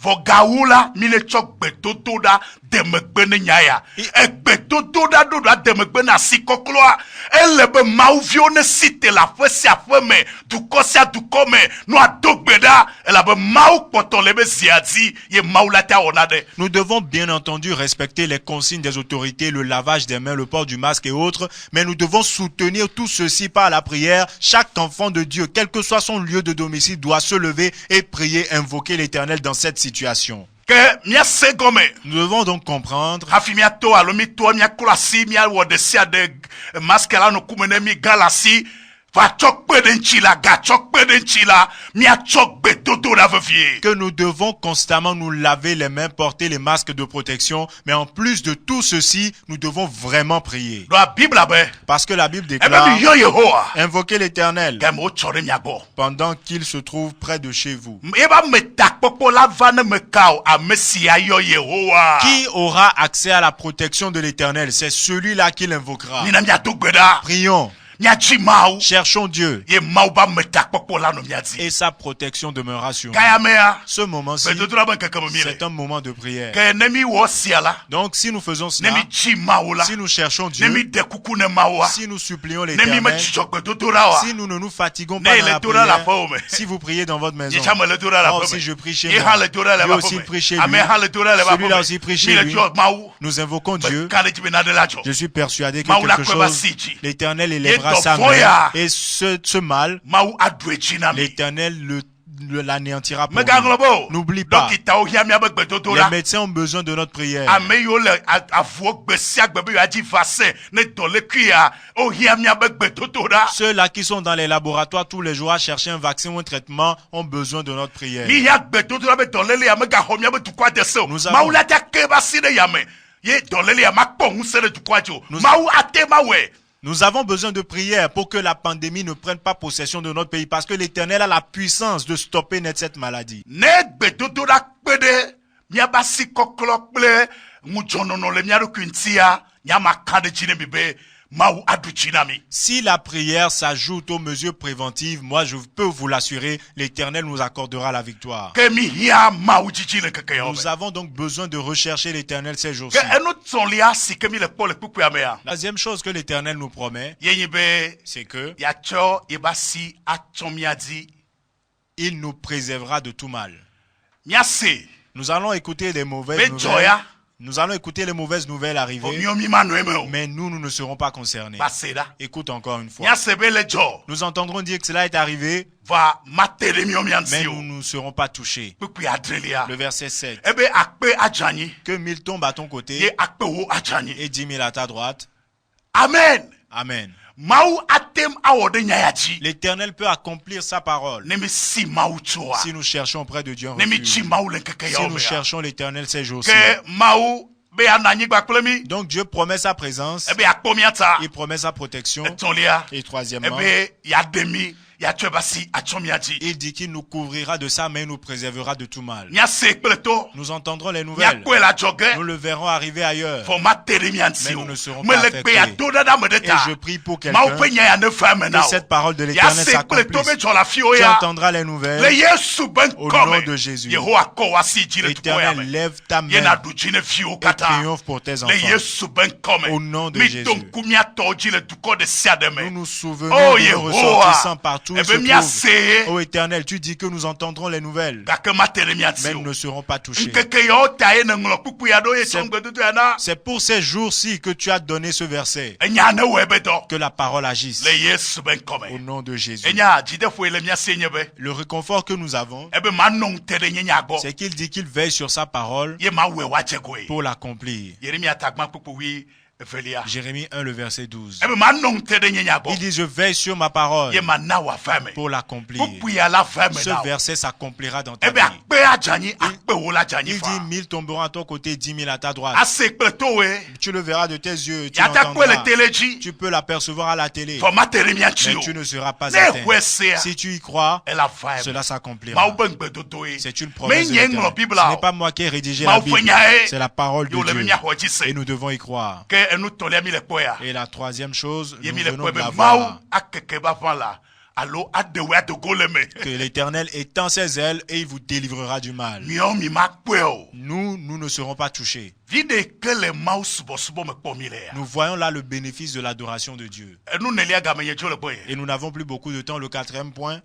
Vogaula mile chok bedodo da demegbene nyaya egbedodo da demegbene asikokloa elebe mauvione site la fesi afeme du kosia du kome no adogbeda elabe mau poto lebe ziadi ye maulata onade. Nous devons bien entendu respecter les consignes des autorités, le lavage des mains, le port du masque et autres, mais nous devons soutenir tout ceci par la prière. Chaque enfant de Dieu, quel que soit son lieu de domicile, doit se lever et prier, invoquer l'Éternel dans cette situation. Nous devons donc comprendre que nous devons constamment nous laver les mains, porter les masques de protection, mais en plus de tout ceci, nous devons vraiment prier. Parce que la Bible déclare invoquez l'Éternel pendant qu'il se trouve près de chez vous. Qui aura accès à la protection de l'Éternel? C'est celui-là qui l'invoquera. Prions. Cherchons Dieu et sa protection demeurera sur nous. Ce moment-ci, c'est un moment de prière. Donc si nous faisons cela, si nous cherchons Dieu, si nous supplions l'Éternel, si nous ne nous fatiguons pas dans la prière, si vous priez dans votre maison, moi aussi je prie chez moi, lui aussi prie chez lui, celui-là aussi prie chez lui, nous invoquons Dieu. Je suis persuadé que quelque chose, l'Éternel élèvera sa main, et ce mal, l'Éternel l'anéantira pour nous. N'oublie pas, les médecins ont besoin de notre prière. Ceux-là qui sont dans les laboratoires tous les jours à chercher un vaccin ou un traitement ont besoin de notre prière. Nous avons besoin de prière pour que la pandémie ne prenne pas possession de notre pays, parce que l'Éternel a la puissance de stopper net cette maladie. Si la prière s'ajoute aux mesures préventives, moi je peux vous l'assurer, l'Éternel nous accordera la victoire. Nous avons donc besoin de rechercher l'Éternel ces jours-ci. La deuxième chose que l'Éternel nous promet, c'est que Il nous préservera de tout mal. Nous allons écouter les mauvaises nouvelles. Nous allons écouter les mauvaises nouvelles arriver. Mais nous ne serons pas concernés. Écoute encore une fois. Nous entendrons dire que cela est arrivé. Mais nous ne serons pas touchés. Le verset 7. Que 1000 tombent à ton côté et 10 000 à ta droite. Amen. Amen. L'Éternel peut accomplir sa parole. Si nous cherchons auprès de Dieu un refuge. Si nous cherchons l'Éternel ces jours-ci. Donc Dieu promet sa présence. Il promet sa protection. Et troisièmement, il dit qu'il nous couvrira de sa main et nous préservera de tout mal. Nous entendrons les nouvelles. Nous le verrons arriver ailleurs. Mais nous ne serons pas affectés. Et je prie pour quelqu'un que cette parole de l'Éternel s'accomplisse. Tu entendras les nouvelles au nom de Jésus. L'Éternel, lève ta main et triomphe pour tes enfants. Au nom de Jésus. Nous nous souvenons de nos ressortissants partout. Ô Éternel, tu dis que nous entendrons les nouvelles, mais nous ne serons pas touchés. C'est pour ces jours-ci que tu as donné ce verset, que la parole agisse. Au nom de Jésus. Le réconfort que nous avons, c'est qu'il dit qu'il veille sur sa parole pour l'accomplir. Jérémie 1, le verset 12. Il dit, je veille sur ma parole pour l'accomplir. Ce verset s'accomplira dans ta vie. Il dit, 1000 tomberont à ton côté, 10 000 à ta droite. Tu le verras de tes yeux, tu l'entendras. Tu peux l'apercevoir à la télé, mais tu ne seras pas atteint. Si tu y crois, cela s'accomplira. C'est une promesse de l'Éternel. Ce n'est pas moi qui ai rédigé la Bible, c'est la parole de Dieu. Et nous devons y croire. Et la troisième chose, nous venons de la voir. Que l'Éternel étend ses ailes et il vous délivrera du mal. Nous ne serons pas touchés. Nous voyons là le bénéfice de l'adoration de Dieu. Et nous n'avons plus beaucoup de temps. Le quatrième point.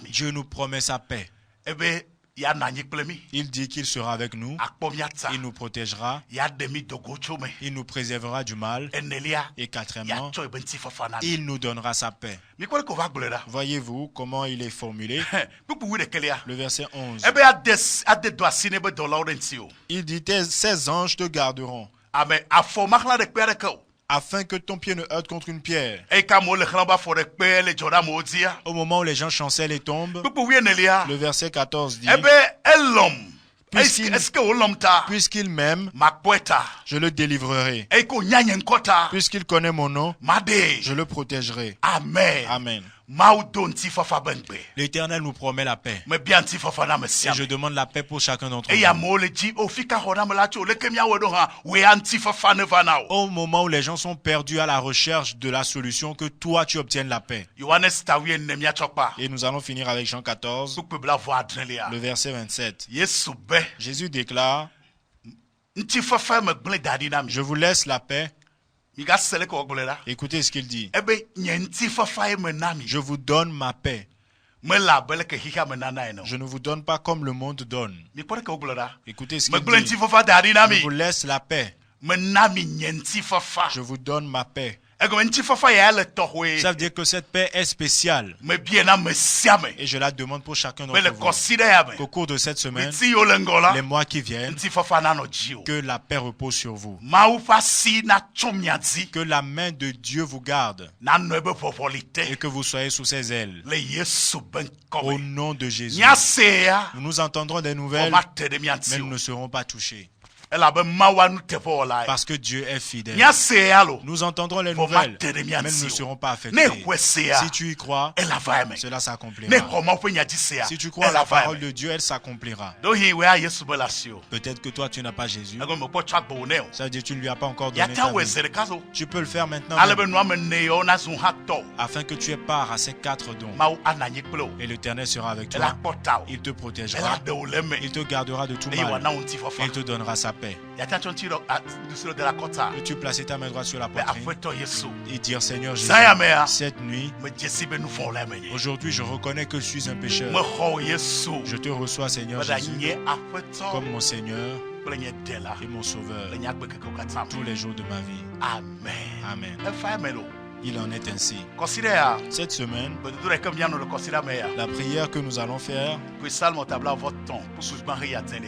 Dieu nous promet sa paix. Il dit qu'il sera avec nous. Il nous protégera. Il nous préservera du mal. Et quatrièmement, il nous donnera sa paix. Voyez-vous comment il est formulé? Le verset 11. Il dit, ces anges te garderont, afin que ton pied ne heurte contre une pierre. Au moment où les gens chancellent et tombent, le verset 14 dit, puisqu'il m'aime, je le délivrerai. Puisqu'il connaît mon nom, je le protégerai. Amen. Amen. L'Éternel nous promet la paix. Et je demande la paix pour chacun d'entre nous. Au moment où les gens sont perdus à la recherche de la solution, que toi tu obtiennes la paix. Et nous allons finir avec Jean 14, le verset 27. Jésus déclare, je vous laisse la paix. Écoutez ce qu'il dit. Je vous donne ma paix. Je ne vous donne pas comme le monde donne. Écoutez ce qu'il dit. Je vous laisse la paix. Je vous donne ma paix. Ça veut dire que cette paix est spéciale. Et je la demande pour chacun d'entre vous. Qu'au cours de cette semaine, les mois qui viennent, que la paix repose sur vous. Que la main de Dieu vous garde. Et que vous soyez sous ses ailes. Au nom de Jésus. Nous entendrons des nouvelles, mais nous ne serons pas touchés. Parce que Dieu est fidèle. Nous entendrons les nouvelles, mais nous ne serons pas affectés. Si tu y crois, cela s'accomplira. Si tu crois à la parole de Dieu, elle s'accomplira. Peut-être que toi tu n'as pas Jésus. Ça veut dire que tu ne lui as pas encore donné ta vie. Tu peux le faire maintenant afin que tu aies part à ces 4 dons. Et l'Éternel sera avec toi. Il te protégera. Il te gardera de tout mal. Et il te donnera sa paix. paix. Que tu places ta main droite sur la poitrine et dire Seigneur Jésus, cette nuit, aujourd'hui je reconnais que je suis un pécheur. Je te reçois Seigneur Jésus comme mon Seigneur et mon Sauveur tous les jours de ma vie. Amen. Il en est ainsi. Cette semaine, la prière que nous allons faire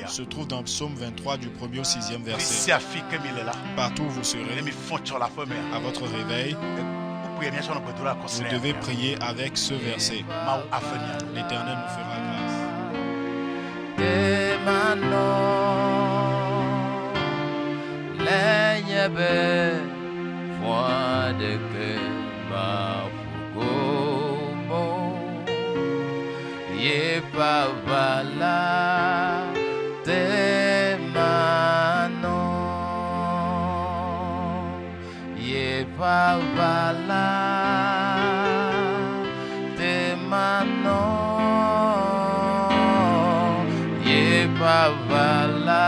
se trouve dans Psaume 23 du 1er au 6e verset. Partout où vous serez, à votre réveil, vous devez prier avec ce verset. L'Éternel nous fera grâce. Foi de que ma fugomo ye pavala te mano ye pavala te mano ye pavala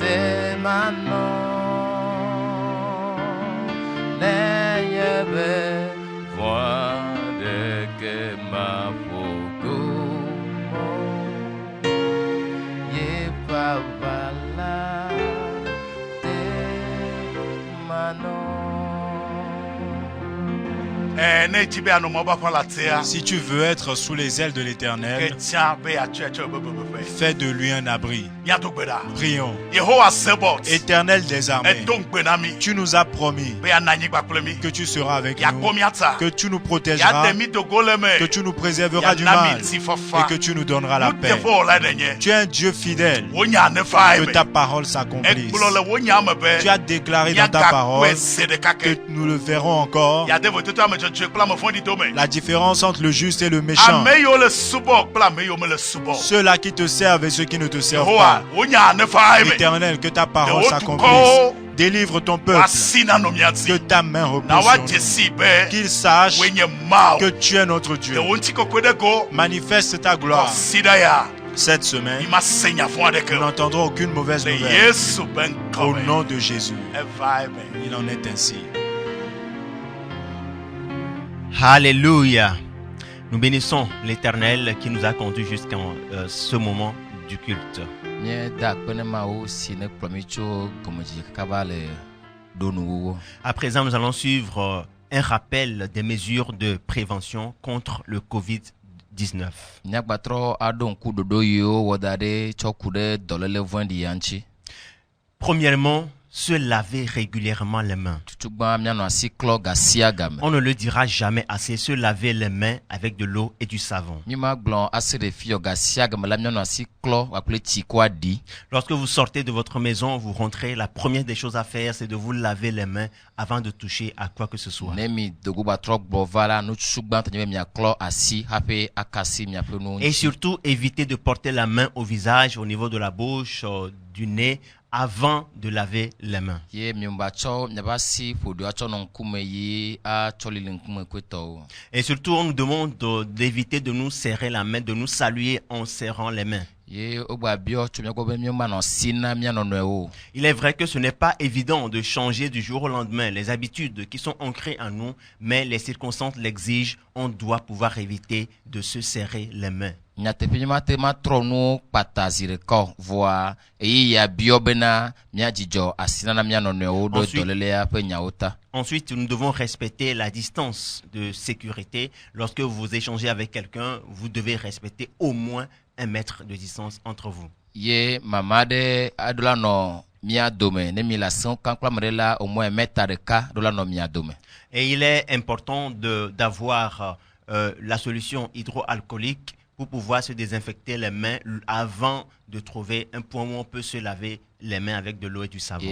te mano. Si tu veux être sous les ailes de l'Éternel, fais de lui un abri. Prions. Éternel des armées, tu nous as promis que tu seras avec nous, que tu nous protégeras, que tu nous préserveras du mal et que tu nous donneras la paix. Tu es un Dieu fidèle, que ta parole s'accomplisse. Tu as déclaré dans ta parole que nous le verrons encore, la différence entre le juste et le méchant, ceux-là qui te servent et ceux qui ne te servent pas. Éternel, que ta parole s'accomplisse. Délivre ton peuple, que ta main repose sur nous, qu'ils sachent que tu es notre Dieu. Manifeste ta gloire. Cette semaine, nous n'entendrons aucune mauvaise nouvelle. Au nom de Jésus, il en est ainsi. Alléluia. Nous bénissons l'Éternel qui nous a conduits jusqu'à ce moment du culte. À présent, nous allons suivre un rappel des mesures de prévention contre le Covid-19. Premièrement, se laver régulièrement les mains. On ne le dira jamais assez, se laver les mains avec de l'eau et du savon. Lorsque vous sortez de votre maison, vous rentrez, la première des choses à faire, c'est de vous laver les mains avant de toucher à quoi que ce soit. Et surtout, évitez de porter la main au visage, au niveau de la bouche, du nez, avant de laver les mains. Et surtout, on nous demande d'éviter de nous serrer la main, de nous saluer en serrant les mains. Il est vrai que ce n'est pas évident de changer du jour au lendemain les habitudes qui sont ancrées en nous, mais les circonstances l'exigent. On doit pouvoir éviter de se serrer les mains. Ensuite, nous devons respecter la distance de sécurité. Lorsque vous échangez avec quelqu'un, vous devez respecter au moins 1 mètre de distance entre vous. Et il est important d'avoir la solution hydroalcoolique pour pouvoir se désinfecter les mains avant de trouver un point où on peut se laver les mains avec de l'eau et du savon.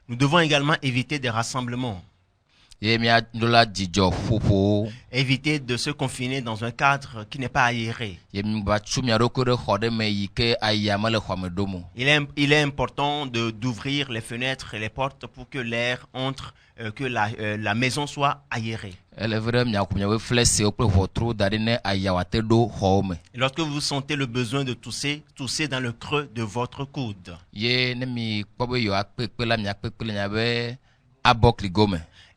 Nous devons également éviter des rassemblements. Évitez de se confiner dans un cadre qui n'est pas aéré. Il est important d'ouvrir les fenêtres et les portes pour que l'air entre, que la maison soit aérée. Et lorsque vous sentez le besoin de tousser, toussez dans le creux de votre coude.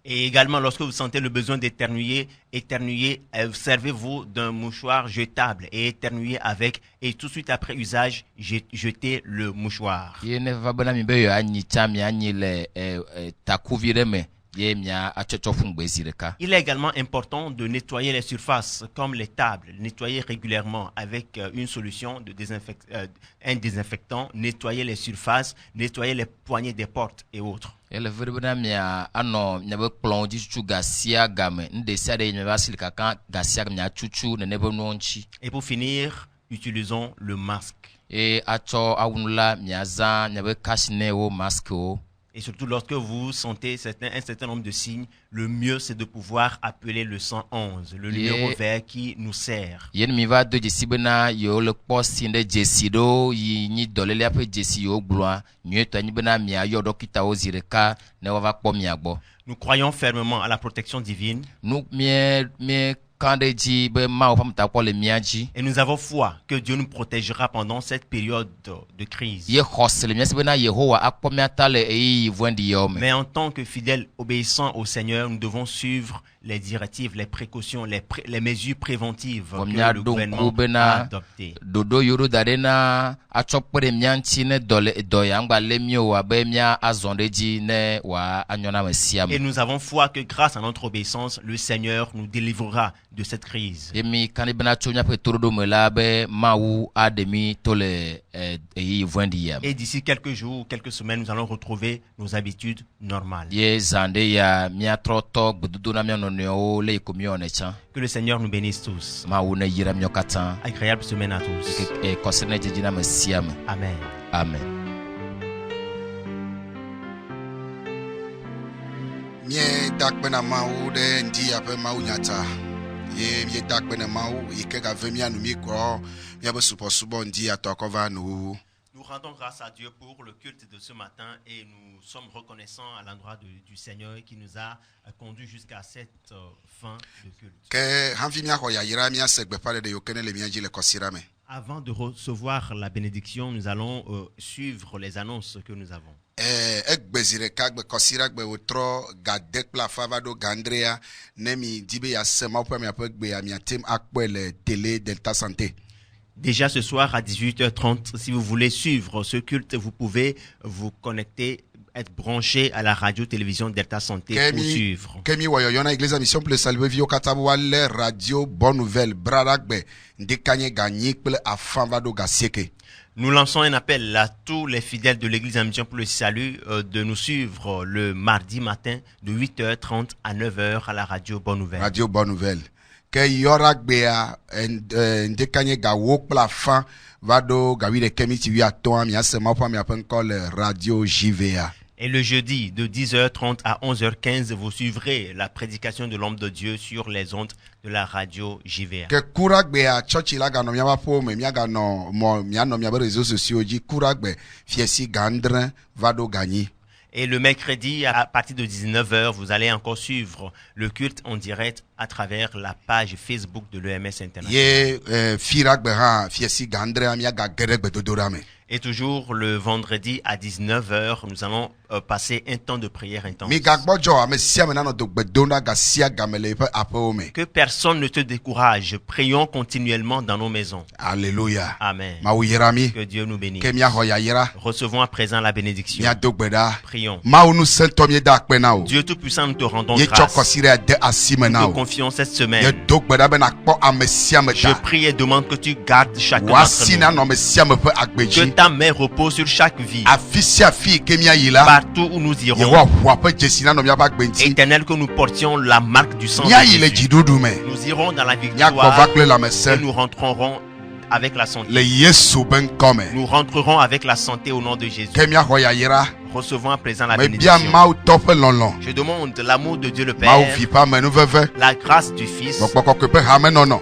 Et également, lorsque vous sentez le besoin d'éternuer, servez-vous d'un mouchoir jetable et éternuez avec, et tout de suite après usage, jetez le mouchoir. Il est également important de nettoyer les surfaces comme les tables, nettoyer régulièrement avec une solution de un désinfectant, nettoyer les surfaces, nettoyer les poignées des portes et autres. Et pour finir, utilisons le masque. Et surtout lorsque vous sentez un certain nombre de signes, le mieux c'est de pouvoir appeler le 111, le numéro vert qui nous sert. Nous croyons fermement à la protection divine. Et nous avons foi que Dieu nous protégera pendant cette période de crise. Mais en tant que fidèles obéissants au Seigneur, nous devons suivre les directives, les précautions, les mesures préventives que le gouvernement a adoptées. Et nous avons foi que grâce à notre obéissance, le Seigneur nous délivrera de cette crise. Et d'ici quelques jours, quelques semaines, nous allons retrouver nos habitudes normales. Que le Seigneur nous bénisse tous. Agréable semaine à tous. Amen. Amen. Nous rendons grâce à Dieu pour le culte de ce matin et nous sommes reconnaissants à l'endroit du Seigneur qui nous a conduits jusqu'à cette fin de culte. Avant de recevoir la bénédiction, nous allons suivre les annonces que nous avons. Déjà ce soir à 18h30, si vous voulez suivre ce culte, vous pouvez vous connecter, être branché à la radio-télévision Delta Santé pour suivre. Nous lançons un appel à tous les fidèles de l'église Mission pour le salut de nous suivre le mardi matin de 8h30 à 9h à la radio Bonne Nouvelle. Radio Bonne Nouvelle. Que yoragbea ndekanye ga wokla fan vado ga wi de kemiti wi aton mi asema pa mi apen call radio JVA. Et le jeudi de 10h30 à 11h15, vous suivrez la prédication de l'homme de Dieu sur les ondes de la radio JVA. Que kuragbea church la ga no mi ba po me mi ga no mo mi no mi ba réseaux sociaux ji kuragbe fiesi gandre vado gagni. Et le mercredi, à partir de 19h, vous allez encore suivre le culte en direct à travers la page Facebook de l'EMS International. Et toujours le vendredi à 19h, nous allons passer un temps de prière intense. Que personne ne te décourage. Prions continuellement dans nos maisons. Alléluia. Amen. Que Dieu nous bénisse. Recevons à présent la bénédiction. Prions. Dieu Tout-Puissant, nous te rendons grâce. Nous te confions cette semaine. Je prie et demande que tu gardes chacun d'entre nous. Que ta main repose sur chaque vie. Partout où nous irons. Éternel, que nous portions la marque du sang de Jésus. Nous irons dans la victoire et nous rentrerons avec la santé. Nous rentrerons avec la santé au nom de Jésus. Recevons à présent la bénédiction. Je demande l'amour de Dieu le Père, la grâce du Fils,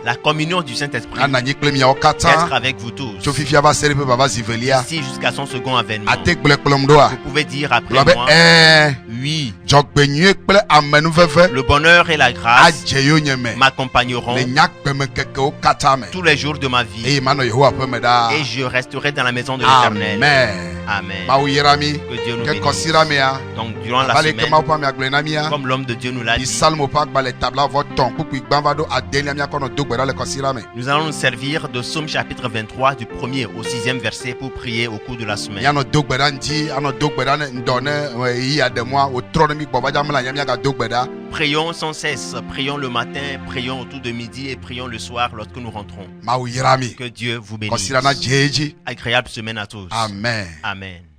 la communion du Saint-Esprit, d'être avec vous tous. Ici jusqu'à son second avènement. Vous pouvez dire après moi, oui. Le bonheur et la grâce m'accompagneront tous les jours de ma vie. Et je resterai dans la maison de l'Éternel. Amen. Que Dieu nous bénisse. Donc durant la semaine, comme l'homme de Dieu nous l'a dit, nous allons nous servir de Psaume chapitre 23 du 1er au 6e verset pour prier au cours de la semaine. Prions sans cesse, prions le matin, prions autour de midi et prions le soir lorsque nous rentrons. Que Dieu vous bénisse. Agréable semaine à tous. Amen. Amen.